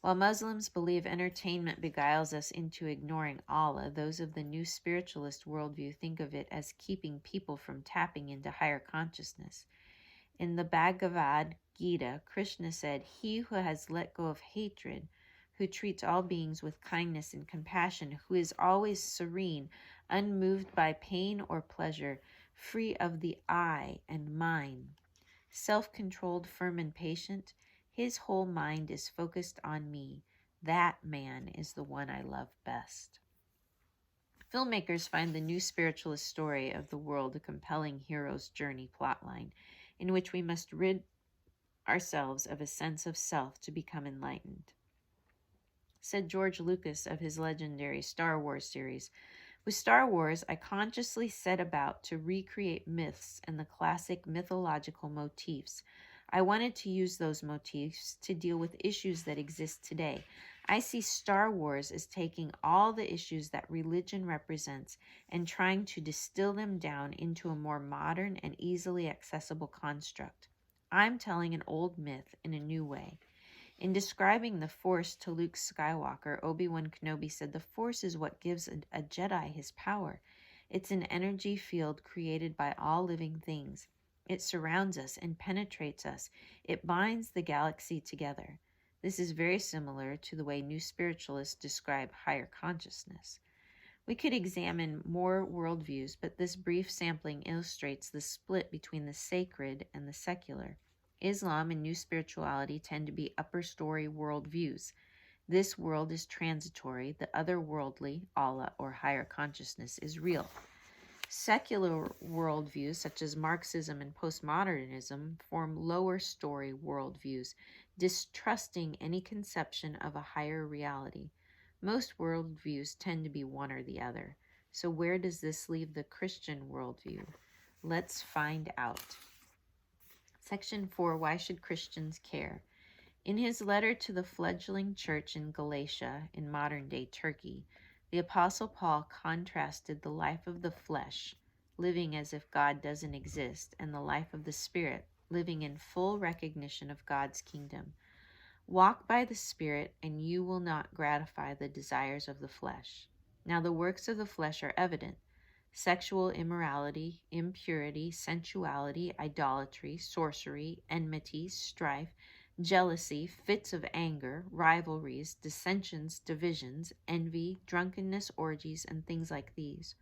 While Muslims believe entertainment beguiles us into ignoring Allah, those of the new spiritualist worldview think of it as keeping people from tapping into higher consciousness. In the Bhagavad Gita, Krishna said, "He who has let go of hatred, who treats all beings with kindness and compassion, who is always serene, unmoved by pain or pleasure, free of the I and mine, self-controlled, firm, and patient, his whole mind is focused on me. That man is the one I love best." Filmmakers find the new spiritualist story of the world a compelling hero's journey plotline, in which we must rid ourselves of a sense of self to become enlightened. Said George Lucas of his legendary Star Wars series, "With Star Wars, I consciously set about to recreate myths and the classic mythological motifs. I wanted to use those motifs to deal with issues that exist today. I see Star Wars as taking all the issues that religion represents and trying to distill them down into a more modern and easily accessible construct. I'm telling an old myth in a new way." In describing the Force to Luke Skywalker, Obi-Wan Kenobi said, "The Force is what gives a Jedi his power. It's an energy field created by all living things. It surrounds us and penetrates us. It binds the galaxy together." This is very similar to the way new spiritualists describe higher consciousness. We could examine more worldviews, but this brief sampling illustrates the split between the sacred and the secular. Islam and new spirituality tend to be upper story worldviews. This world is transitory, the otherworldly, Allah or higher consciousness, is real. Secular worldviews such as Marxism and postmodernism form lower story worldviews, distrusting any conception of a higher reality. Most worldviews tend to be one or the other. So where does this leave the Christian worldview? Let's find out. Section 4, Why Should Christians Care? In his letter to the fledgling church in Galatia, in modern-day Turkey, the Apostle Paul contrasted the life of the flesh, living as if God doesn't exist, and the life of the Spirit, living in full recognition of God's kingdom. "Walk by the Spirit, and you will not gratify the desires of the flesh. Now the works of the flesh are evident: sexual immorality, impurity, sensuality, idolatry, sorcery, enmity, strife, jealousy, fits of anger, rivalries, dissensions, divisions, envy, drunkenness, orgies, and things like these.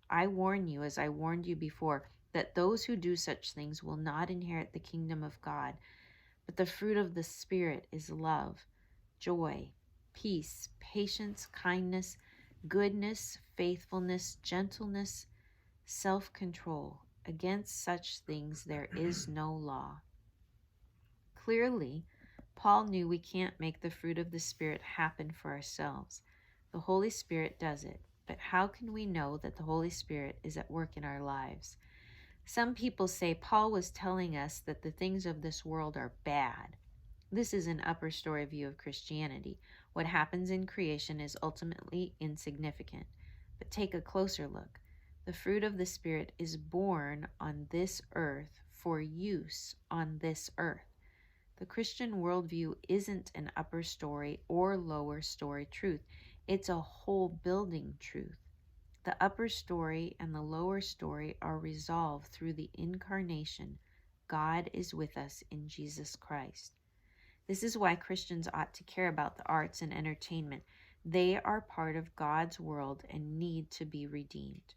I warn you, as I warned you before, that those who do such things will not inherit the kingdom of God. But the fruit of the Spirit is love, joy, peace, patience, kindness, goodness, faithfulness, gentleness, self-control. Against such things there is no law." Clearly, Paul knew we can't make the fruit of the Spirit happen for ourselves. The Holy Spirit does it. But how can we know that the Holy Spirit is at work in our lives? Some people say Paul was telling us that the things of this world are bad. This is an upper story view of Christianity. What happens in creation is ultimately insignificant. But take a closer look. The fruit of the Spirit is born on this earth for use on this earth. The Christian worldview isn't an upper story or lower story truth. It's a whole building truth. The upper story and the lower story are resolved through the incarnation. God is with us in Jesus Christ. This is why Christians ought to care about the arts and entertainment. They are part of God's world and need to be redeemed.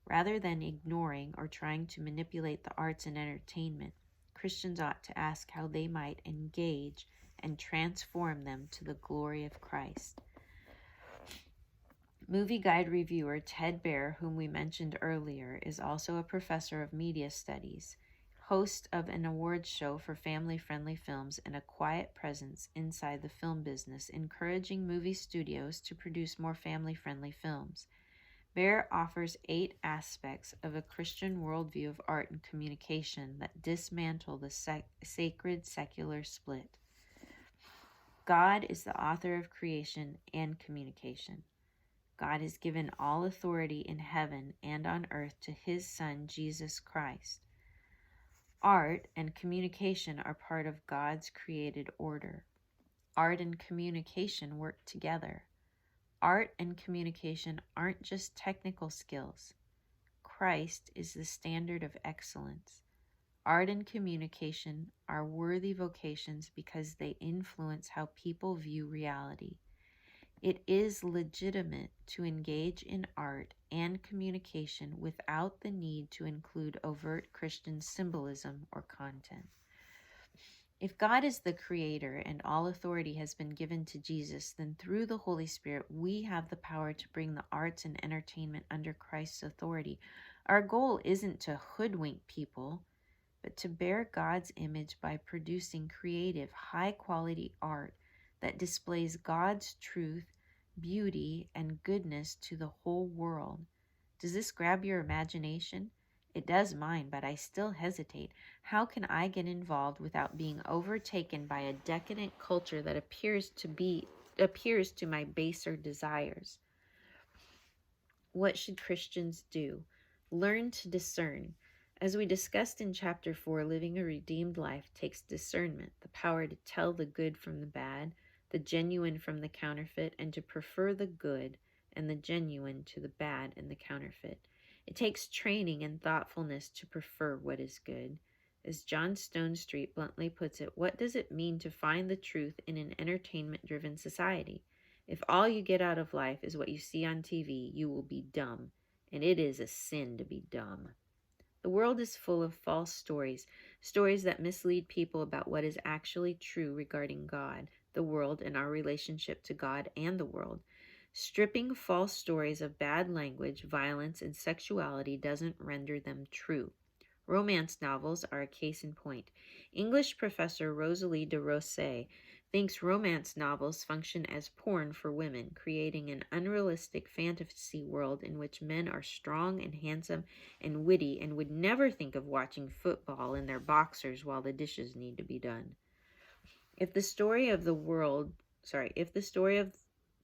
Rather than ignoring or trying to manipulate the arts and entertainment, Christians ought to ask how they might engage and transform them to the glory of Christ. Movie guide reviewer Ted Baer, whom we mentioned earlier, is also a professor of media studies, host of an awards show for family-friendly films, and a quiet presence inside the film business, encouraging movie studios to produce more family-friendly films. Baer offers 8 aspects of a Christian worldview of art and communication that dismantle the sacred-secular split. God is the author of creation and communication. God has given all authority in heaven and on earth to his Son, Jesus Christ. Art and communication are part of God's created order. Art and communication work together. Art and communication aren't just technical skills. Christ is the standard of excellence. Art and communication are worthy vocations because they influence how people view reality. It is legitimate to engage in art and communication without the need to include overt Christian symbolism or content. If God is the creator and all authority has been given to Jesus, then through the Holy Spirit, we have the power to bring the arts and entertainment under Christ's authority. Our goal isn't to hoodwink people, but to bear God's image by producing creative, high-quality art that displays God's truth, beauty, and goodness to the whole world. Does this grab your imagination? It does mine, but I still hesitate. How can I get involved without being overtaken by a decadent culture that appears to my baser desires? What should Christians do? Learn to discern. As we discussed in Chapter 4, living a redeemed life takes discernment, the power to tell the good from the bad, the genuine from the counterfeit, and to prefer the good and the genuine to the bad and the counterfeit. It takes training and thoughtfulness to prefer what is good. As John Stonestreet bluntly puts it, what does it mean to find the truth in an entertainment-driven society? If all you get out of life is what you see on TV, you will be dumb, and it is a sin to be dumb. The world is full of false stories, stories that mislead people about what is actually true regarding God, the world, and our relationship to God and the world. Stripping false stories of bad language, violence, and sexuality doesn't render them true. Romance novels are a case in point. English professor Rosalie de Rosset thinks romance novels function as porn for women, creating an unrealistic fantasy world in which men are strong and handsome and witty and would never think of watching football in their boxers while the dishes need to be done. If the story of the world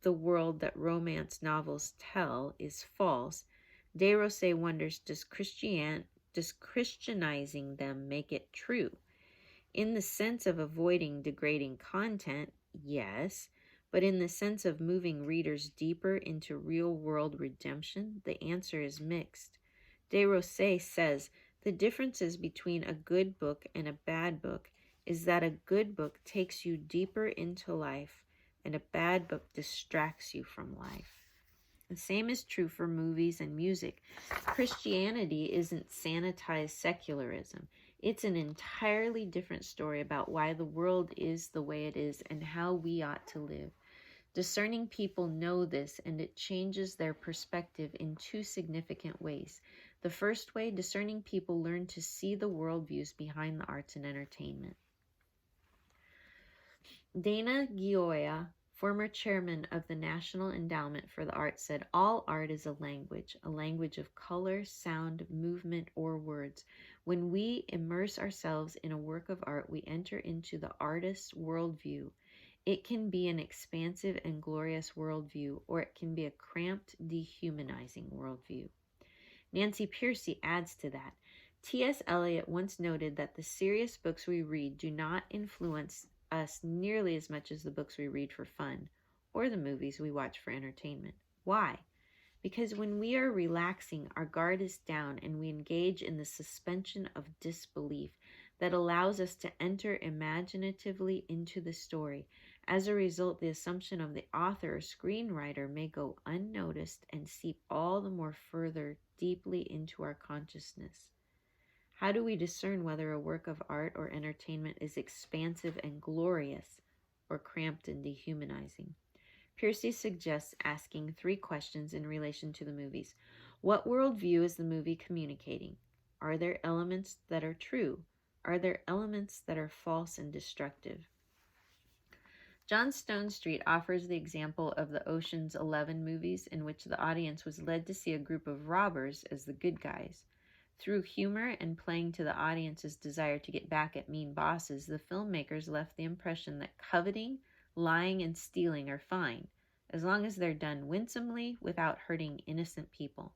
that romance novels tell is false, de Rosset wonders, does Christianizing them make it true? In the sense of avoiding degrading content, yes, but in the sense of moving readers deeper into real-world redemption, the answer is mixed. De Rosset says, the differences between a good book and a bad book is that a good book takes you deeper into life and a bad book distracts you from life. The same is true for movies and music. Christianity isn't sanitized secularism. It's an entirely different story about why the world is the way it is and how we ought to live. Discerning people know this, and it changes their perspective in two significant ways. The first way, discerning people learn to see the worldviews behind the arts and entertainment. Dana Gioia, former chairman of the National Endowment for the Arts, said, all art is a language of color, sound, movement, or words. When we immerse ourselves in a work of art, we enter into the artist's worldview. It can be an expansive and glorious worldview, or it can be a cramped, dehumanizing worldview. Nancy Piercy adds to that. T.S. Eliot once noted that the serious books we read do not influence us nearly as much as the books we read for fun or the movies we watch for entertainment. Why? Because when we are relaxing, our guard is down and we engage in the suspension of disbelief that allows us to enter imaginatively into the story. As a result, the assumption of the author or screenwriter may go unnoticed and seep all the more further deeply into our consciousness. How do we discern whether a work of art or entertainment is expansive and glorious or cramped and dehumanizing? Piercy suggests asking 3 questions in relation to the movies. What worldview is the movie communicating? Are there elements that are true? Are there elements that are false and destructive? John Stonestreet offers the example of the Ocean's 11 movies in which the audience was led to see a group of robbers as the good guys. Through humor and playing to the audience's desire to get back at mean bosses, the filmmakers left the impression that coveting, lying, and stealing are fine, as long as they're done winsomely without hurting innocent people.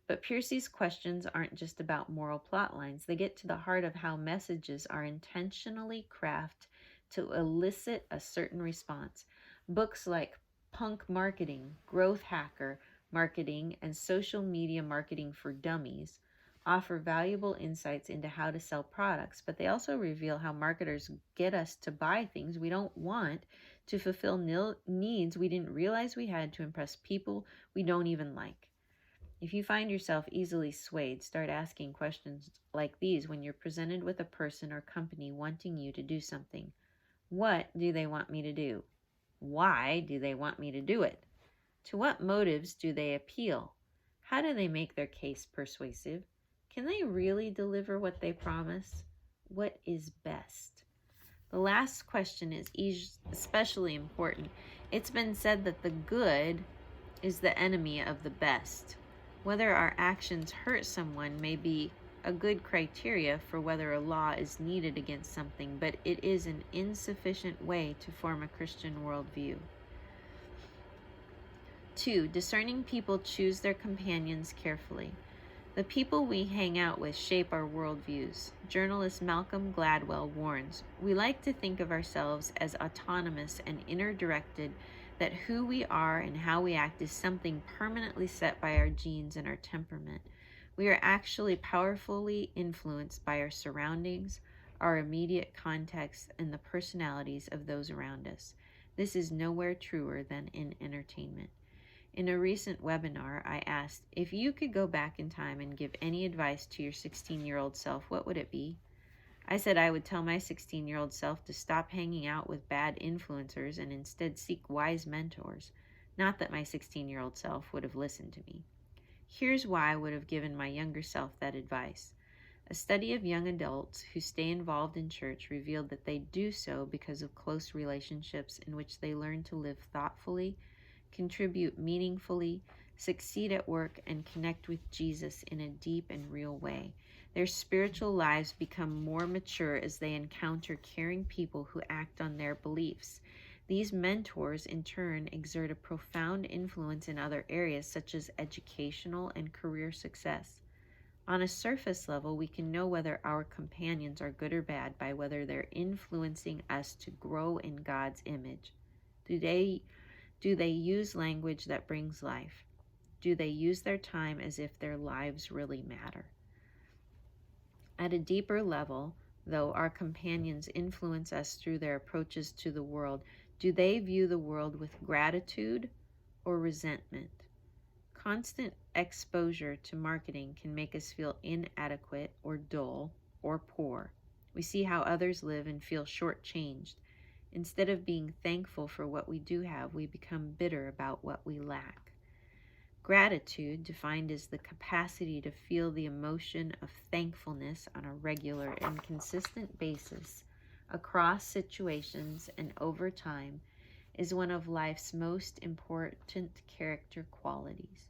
But Piercy's questions aren't just about moral plot lines. They get to the heart of how messages are intentionally crafted to elicit a certain response. Books like Punk Marketing, Growth Hacker Marketing, and Social Media Marketing for Dummies offer valuable insights into how to sell products, but they also reveal how marketers get us to buy things we don't want to fulfill needs we didn't realize we had to impress people we don't even like. If you find yourself easily swayed, start asking questions like these when you're presented with a person or company wanting you to do something. What do they want me to do? Why do they want me to do it? To what motives do they appeal? How do they make their case persuasive? Can they really deliver what they promise? What is best? The last question is especially important. It's been said that the good is the enemy of the best. Whether our actions hurt someone may be a good criteria for whether a law is needed against something, but it is an insufficient way to form a Christian worldview. 2. Discerning people choose their companions carefully. The people we hang out with shape our worldviews. Journalist Malcolm Gladwell warns, "We like to think of ourselves as autonomous and inner-directed, that who we are and how we act is something permanently set by our genes and our temperament. We are actually powerfully influenced by our surroundings, our immediate context, and the personalities of those around us. This is nowhere truer than in entertainment." In a recent webinar, I asked, if you could go back in time and give any advice to your 16-year-old self, what would it be? I said I would tell my 16-year-old self to stop hanging out with bad influencers and instead seek wise mentors. Not that my 16-year-old self would have listened to me. Here's why I would have given my younger self that advice. A study of young adults who stay involved in church revealed that they do so because of close relationships in which they learn to live thoughtfully, contribute meaningfully, succeed at work, and connect with Jesus in a deep and real way. Their spiritual lives become more mature as they encounter caring people who act on their beliefs. These mentors, in turn, exert a profound influence in other areas such as educational and career success. On a surface level, we can know whether our companions are good or bad by whether they're influencing us to grow in God's image. Do they use language that brings life? Do they use their time as if their lives really matter? At a deeper level, though our companions influence us through their approaches to the world, do they view the world with gratitude or resentment? Constant exposure to marketing can make us feel inadequate or dull or poor. We see how others live and feel shortchanged. Instead of being thankful for what we do have, we become bitter about what we lack. Gratitude, defined as the capacity to feel the emotion of thankfulness on a regular and consistent basis across situations and over time, is one of life's most important character qualities.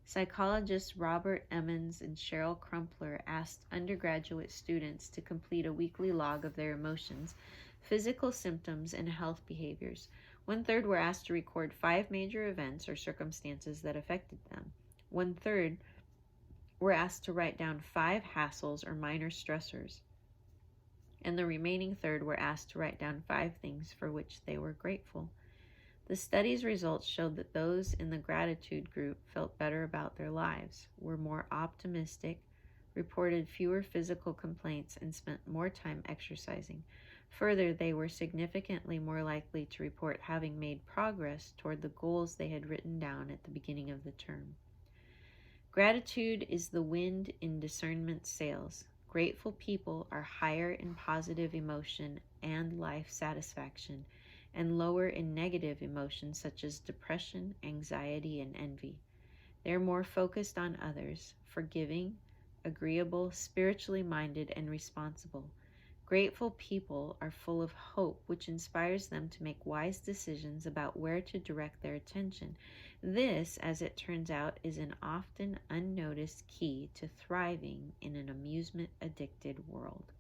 Psychologists Robert Emmons and Cheryl Crumpler asked undergraduate students to complete a weekly log of their emotions, physical symptoms, and health behaviors. 1/3 were asked to record 5 major events or circumstances that affected them. 1/3 were asked to write down 5 hassles or minor stressors. And the remaining third were asked to write down 5 things for which they were grateful. The study's results showed that those in the gratitude group felt better about their lives, were more optimistic, reported fewer physical complaints, and spent more time exercising. Further, they were significantly more likely to report having made progress toward the goals they had written down at the beginning of the term. Gratitude is the wind in discernment sails. Grateful people are higher in positive emotion and life satisfaction, and lower in negative emotions such as depression, anxiety, and envy. They're more focused on others, forgiving, agreeable, spiritually minded, and responsible. Grateful people are full of hope, which inspires them to make wise decisions about where to direct their attention. This, as it turns out, is an often unnoticed key to thriving in an amusement-addicted world.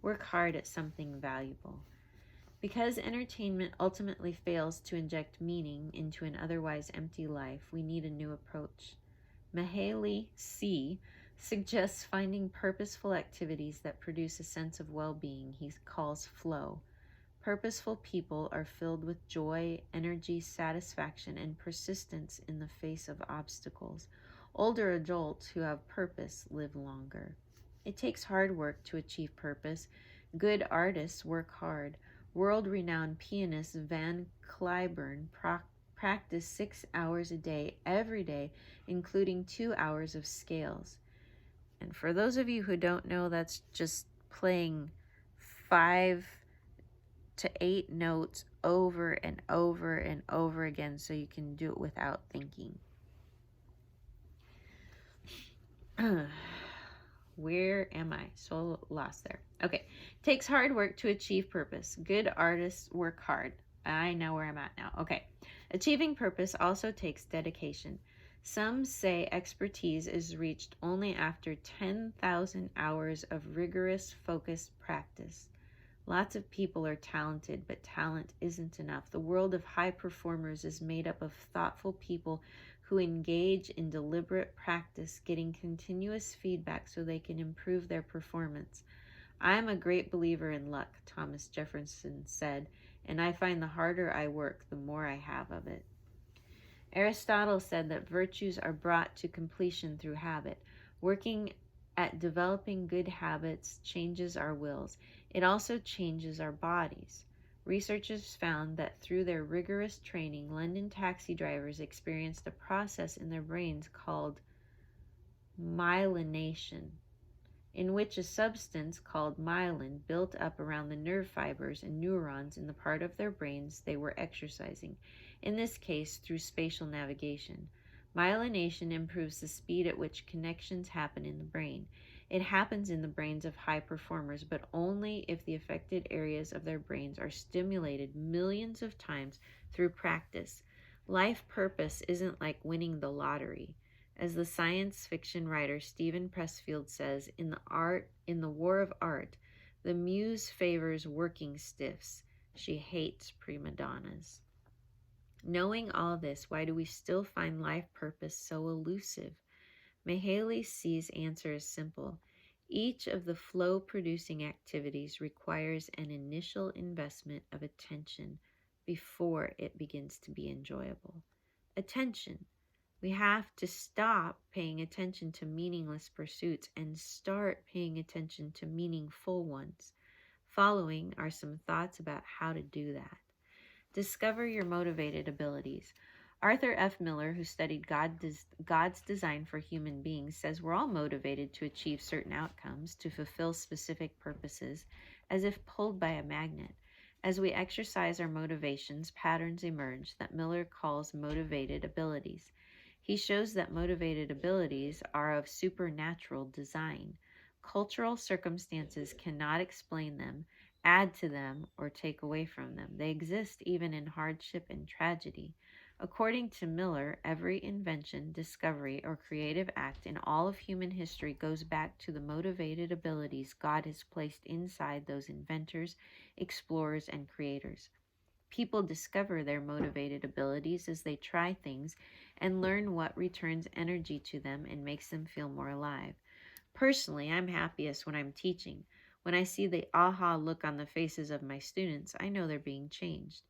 Work hard at something valuable. Because entertainment ultimately fails to inject meaning into an otherwise empty life, we need a new approach. Mahaley C. suggests finding purposeful activities that produce a sense of well-being he calls flow. Purposeful people are filled with joy, energy, satisfaction, and persistence in the face of obstacles. Older adults who have purpose live longer. It takes hard work to achieve purpose. Good artists work hard. World-renowned pianist Van Cliburn practiced 6 hours a day, every day, including 2 hours of scales. And for those of you who don't know, that's just playing 5 to 8 notes over and over and over again so you can do it without thinking. Where am I? So lost there. Okay. Takes hard work to achieve purpose. Good artists work hard. I know where I'm at now. Okay. Achieving purpose also takes dedication. Some say expertise is reached only after 10,000 hours of rigorous, focused practice. Lots of people are talented, but talent isn't enough. The world of high performers is made up of thoughtful people who engage in deliberate practice, getting continuous feedback so they can improve their performance. I am a great believer in luck, Thomas Jefferson said, and I find the harder I work, the more I have of it. Aristotle said that virtues are brought to completion through habit. Working at developing good habits changes our wills. It also changes our bodies. Researchers found that through their rigorous training, London taxi drivers experienced a process in their brains called myelination, in which a substance called myelin built up around the nerve fibers and neurons in the part of their brains they were exercising, in this case through spatial navigation. Myelination improves the speed at which connections happen in the brain. It happens in the brains of high performers, but only if the affected areas of their brains are stimulated millions of times through practice. Life purpose isn't like winning the lottery. As the science fiction writer Stephen Pressfield says, in the War of Art, the muse favors working stiffs. She hates prima donnas. Knowing all this, why do we still find life purpose so elusive? Mihaly C's answer is simple. Each of the flow-producing activities requires an initial investment of attention before it begins to be enjoyable. Attention. We have to stop paying attention to meaningless pursuits and start paying attention to meaningful ones. Following are some thoughts about how to do that. Discover your motivated abilities. Arthur F. Miller, who studied God's design for human beings, says we're all motivated to achieve certain outcomes, to fulfill specific purposes, as if pulled by a magnet. As we exercise our motivations, patterns emerge that Miller calls motivated abilities. He shows that motivated abilities are of supernatural design. Cultural circumstances cannot explain them, add to them, or take away from them. They exist even in hardship and tragedy. According to Miller, every invention, discovery, or creative act in all of human history goes back to the motivated abilities God has placed inside those inventors, explorers, and creators. People discover their motivated abilities as they try things and learn what returns energy to them and makes them feel more alive. Personally, I'm happiest when I'm teaching. When I see the aha look on the faces of my students, I know they're being changed.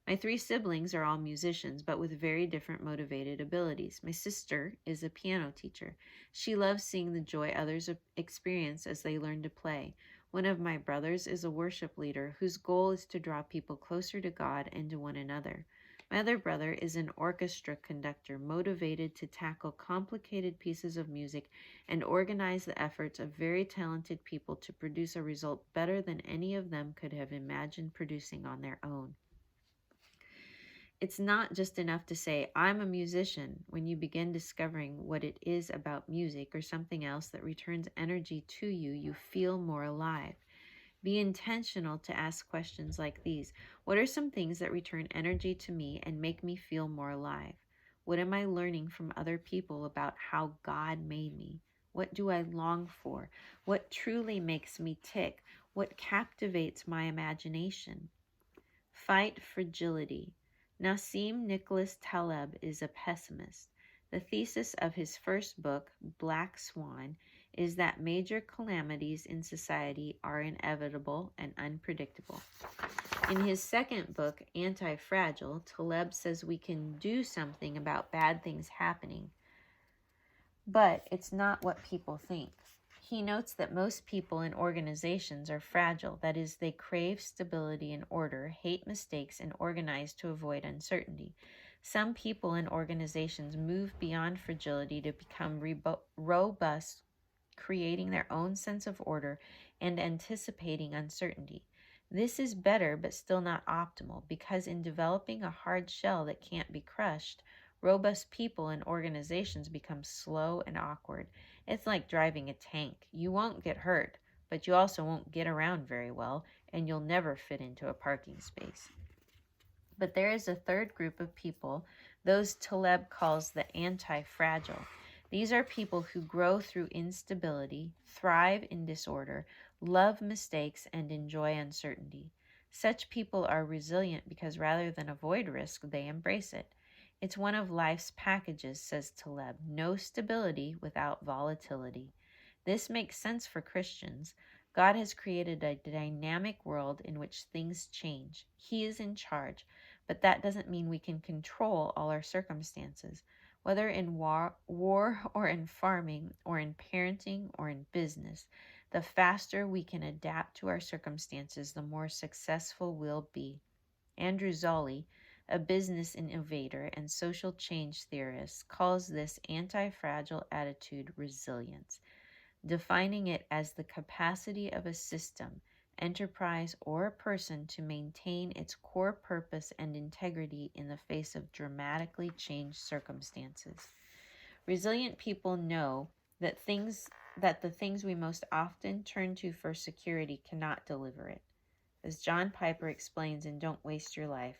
My 3 siblings are all musicians, but with very different motivated abilities. My sister is a piano teacher. She loves seeing the joy others experience as they learn to play. One of my brothers is a worship leader whose goal is to draw people closer to God and to one another. My other brother is an orchestra conductor, motivated to tackle complicated pieces of music and organize the efforts of very talented people to produce a result better than any of them could have imagined producing on their own. It's not just enough to say, I'm a musician, when you begin discovering what it is about music or something else that returns energy to you, you feel more alive. Be intentional to ask questions like these. What are some things that return energy to me and make me feel more alive? What am I learning from other people about how God made me? What do I long for? What truly makes me tick? What captivates my imagination? Fight fragility. Nassim Nicholas Taleb is a pessimist. The thesis of his first book, Black Swan, is that major calamities in society are inevitable and unpredictable. In his second book, Anti-Fragile, Taleb says we can do something about bad things happening. but it's not what people think. He notes that most people and organizations are fragile. That is, they crave stability and order, hate mistakes, and organize to avoid uncertainty. Some people and organizations move beyond fragility to become robust, creating their own sense of order and anticipating uncertainty. This is better, but still not optimal, because in developing a hard shell that can't be crushed, robust people and organizations become slow and awkward. It's like driving a tank. You won't get hurt, but you also won't get around very well, and you'll never fit into a parking space. But there is a third group of people, those Taleb calls the anti-fragile. These are people who grow through instability, thrive in disorder, love mistakes, and enjoy uncertainty. Such people are resilient because rather than avoid risk, they embrace it. It's one of life's packages, says Taleb, no stability without volatility. This makes sense for Christians. God has created a dynamic world in which things change. He is in charge, but that doesn't mean we can control all our circumstances. Whether in war or in farming or in parenting or in business, the faster we can adapt to our circumstances, the more successful we'll be. Andrew Zolli, a business innovator and social change theorist, calls this anti-fragile attitude resilience, defining it as the capacity of a system, enterprise, or a person to maintain its core purpose and integrity in the face of dramatically changed circumstances. Resilient people know that the things we most often turn to for security cannot deliver it. As John Piper explains in Don't Waste Your Life,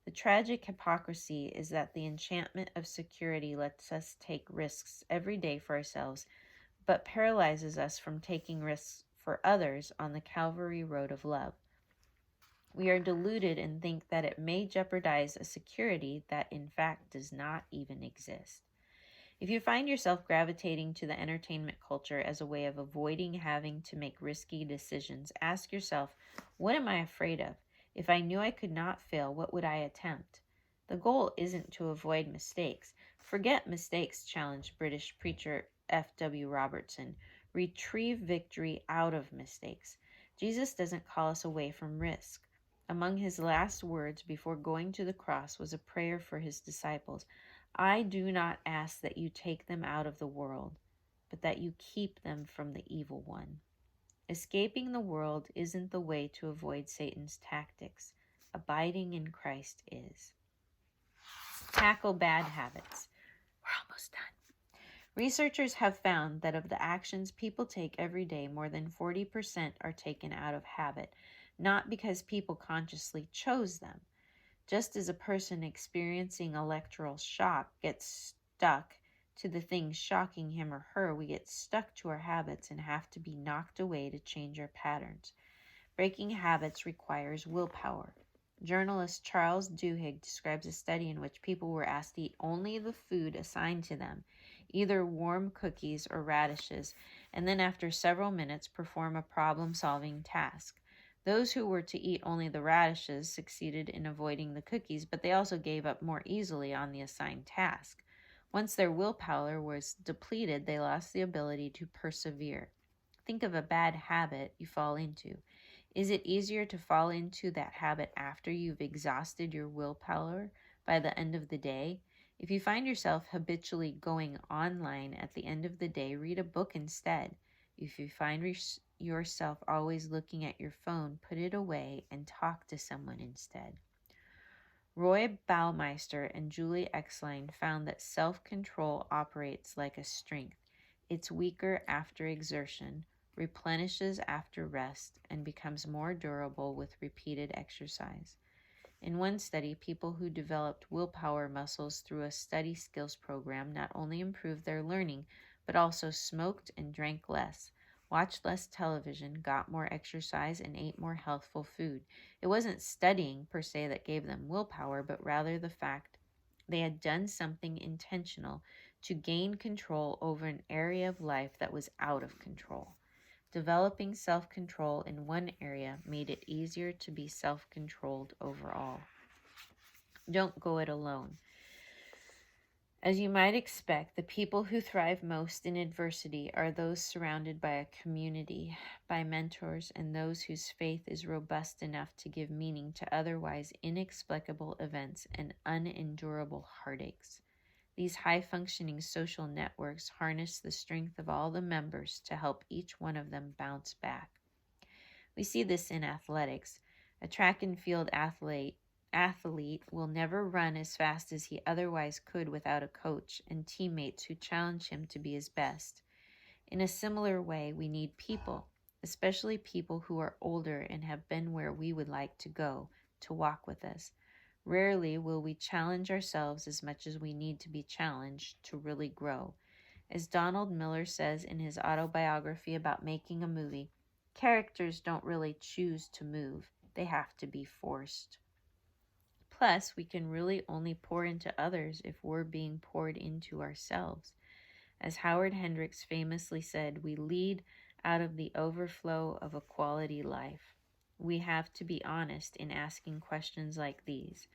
the tragic hypocrisy is that the enchantment of security lets us take risks every day for ourselves, but paralyzes us from taking risks for others on the Calvary road of love. We are deluded and think that it may jeopardize a security that in fact does not even exist. If you find yourself gravitating to the entertainment culture as a way of avoiding having to make risky decisions, ask yourself, what am I afraid of? If I knew I could not fail, what would I attempt? The goal isn't to avoid mistakes. Forget mistakes, challenged British preacher F.W. Robertson. Retrieve victory out of mistakes. Jesus doesn't call us away from risk. Among his last words before going to the cross was a prayer for his disciples. I do not ask that you take them out of the world, but that you keep them from the evil one. Escaping the world isn't the way to avoid Satan's tactics. Abiding in Christ is. Tackle bad habits. We're almost done. Researchers have found that of the actions people take every day, more than 40% are taken out of habit, not because people consciously chose them. Just as a person experiencing electoral shock gets stuck to the things shocking him or her, we get stuck to our habits and have to be knocked away to change our patterns. Breaking habits requires willpower. Journalist Charles Duhigg describes a study in which people were asked to eat only the food assigned to them, either warm cookies or radishes, and then after several minutes perform a problem-solving task. Those who were to eat only the radishes succeeded in avoiding the cookies, but they also gave up more easily on the assigned task. Once their willpower was depleted, they lost the ability to persevere. Think of a bad habit you fall into. Is it easier to fall into that habit after you've exhausted your willpower by the end of the day? If you find yourself habitually going online at the end of the day, read a book instead. If you find yourself always looking at your phone, put it away and talk to someone instead. Roy Baumeister and Julie Exline found that self-control operates like a strength. It's weaker after exertion, replenishes after rest, and becomes more durable with repeated exercise. In one study, people who developed willpower muscles through a study skills program not only improved their learning, but also smoked and drank less, watched less television, got more exercise, and ate more healthful food. It wasn't studying per se that gave them willpower, but rather the fact they had done something intentional to gain control over an area of life that was out of control. Developing self-control in one area made it easier to be self-controlled overall. Don't go it alone. As you might expect, the people who thrive most in adversity are those surrounded by a community, by mentors, and those whose faith is robust enough to give meaning to otherwise inexplicable events and unendurable heartaches. These high-functioning social networks harness the strength of all the members to help each one of them bounce back. We see this in athletics. A track and field athlete will never run as fast as he otherwise could without a coach and teammates who challenge him to be his best. In a similar way, we need people, especially people who are older and have been where we would like to go, to walk with us. Rarely will we challenge ourselves as much as we need to be challenged to really grow. As Donald Miller says in his autobiography about making a movie, characters don't really choose to move. They have to be forced. Plus, we can really only pour into others if we're being poured into ourselves. As Howard Hendricks famously said, we lead out of the overflow of a quality life. We have to be honest in asking questions like these.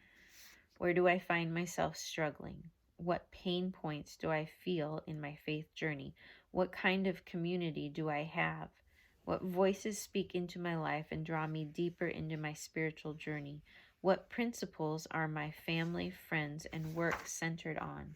Where do I find myself struggling? What pain points do I feel in my faith journey? What kind of community do I have? What voices speak into my life and draw me deeper into my spiritual journey? What principles are my family, friends, and work centered on?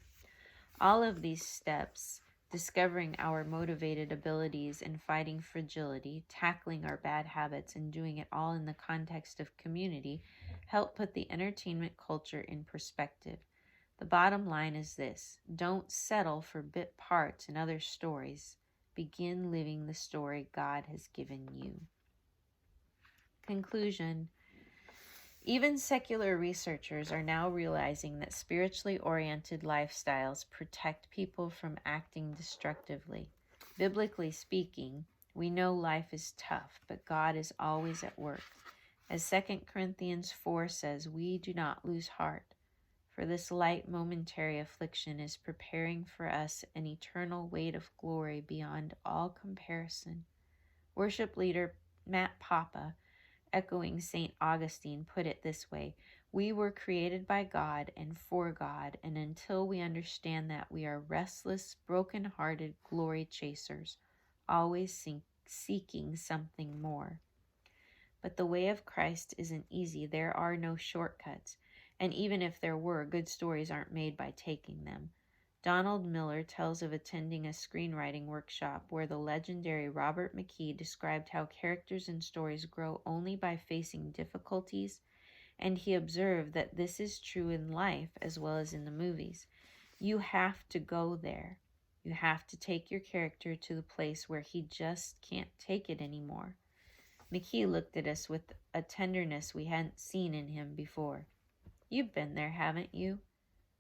All of these steps, discovering our motivated abilities and fighting fragility, tackling our bad habits, and doing it all in the context of community, help put the entertainment culture in perspective. The bottom line is this: don't settle for bit parts in other stories. Begin living the story God has given you. Conclusion. Even secular researchers are now realizing that spiritually oriented lifestyles protect people from acting destructively. Biblically speaking, we know life is tough, but God is always at work. As 2 Corinthians 4 says, we do not lose heart, for this light momentary affliction is preparing for us an eternal weight of glory beyond all comparison. Worship leader Matt Papa, echoing St. Augustine, put it this way: we were created by God and for God, and until we understand that, we are restless, broken-hearted glory chasers, always seeking something more. But the way of Christ isn't easy. There are no shortcuts, and even if there were, good stories aren't made by taking them. Donald Miller tells of attending a screenwriting workshop where the legendary Robert McKee described how characters in stories grow only by facing difficulties, and he observed that this is true in life as well as in the movies. You have to go there. You have to take your character to the place where he just can't take it anymore. McKee looked at us with a tenderness we hadn't seen in him before. You've been there, haven't you?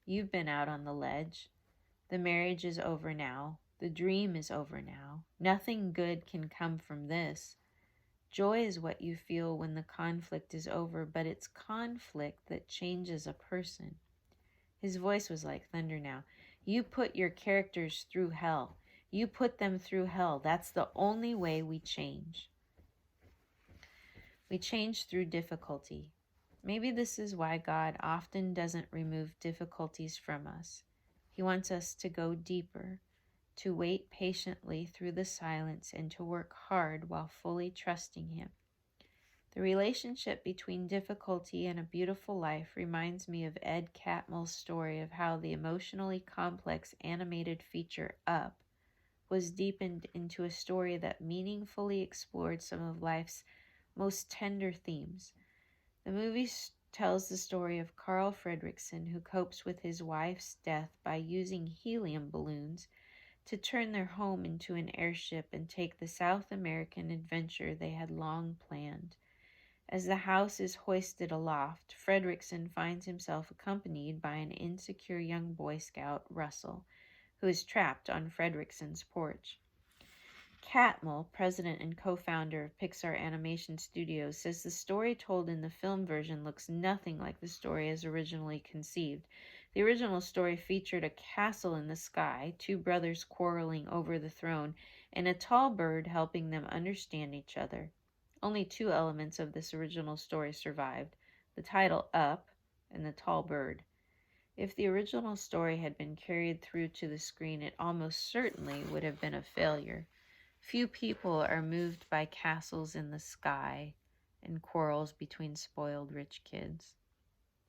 You've been out on the ledge. The marriage is over now. The dream is over now. Nothing good can come from this. Joy is what you feel when the conflict is over, but it's conflict that changes a person. His voice was like thunder now. You put your characters through hell. You put them through hell. That's the only way we change. We change through difficulty. Maybe this is why God often doesn't remove difficulties from us. He wants us to go deeper, to wait patiently through the silence, and to work hard while fully trusting Him. The relationship between difficulty and a beautiful life reminds me of Ed Catmull's story of how the emotionally complex animated feature Up was deepened into a story that meaningfully explored some of life's most tender themes. The movie tells the story of Carl Fredricksen, who copes with his wife's death by using helium balloons to turn their home into an airship and take the South American adventure they had long planned. As the house is hoisted aloft, Fredricksen finds himself accompanied by an insecure young Boy Scout, Russell, who is trapped on Fredricksen's porch. Catmull, president and co-founder of Pixar Animation Studios, says the story told in the film version looks nothing like the story as originally conceived. The original story featured a castle in the sky, two brothers quarreling over the throne, and a tall bird helping them understand each other. Only two elements of this original story survived: the title Up and the tall bird. If the original story had been carried through to the screen, it almost certainly would have been a failure. Few people are moved by castles in the sky and quarrels between spoiled rich kids.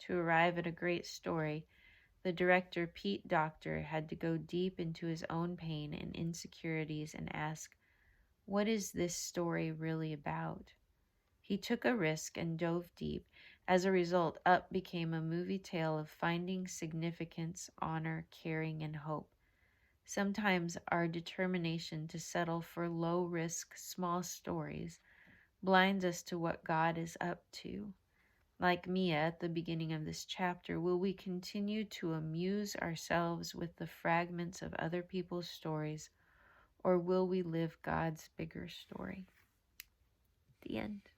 To arrive at a great story, the director, Pete Docter, had to go deep into his own pain and insecurities and ask, what is this story really about? He took a risk and dove deep. As a result, Up became a movie tale of finding significance, honor, caring, and hope. Sometimes our determination to settle for low-risk, small stories blinds us to what God is up to. Like Mia at the beginning of this chapter, will we continue to amuse ourselves with the fragments of other people's stories, or will we live God's bigger story? The end.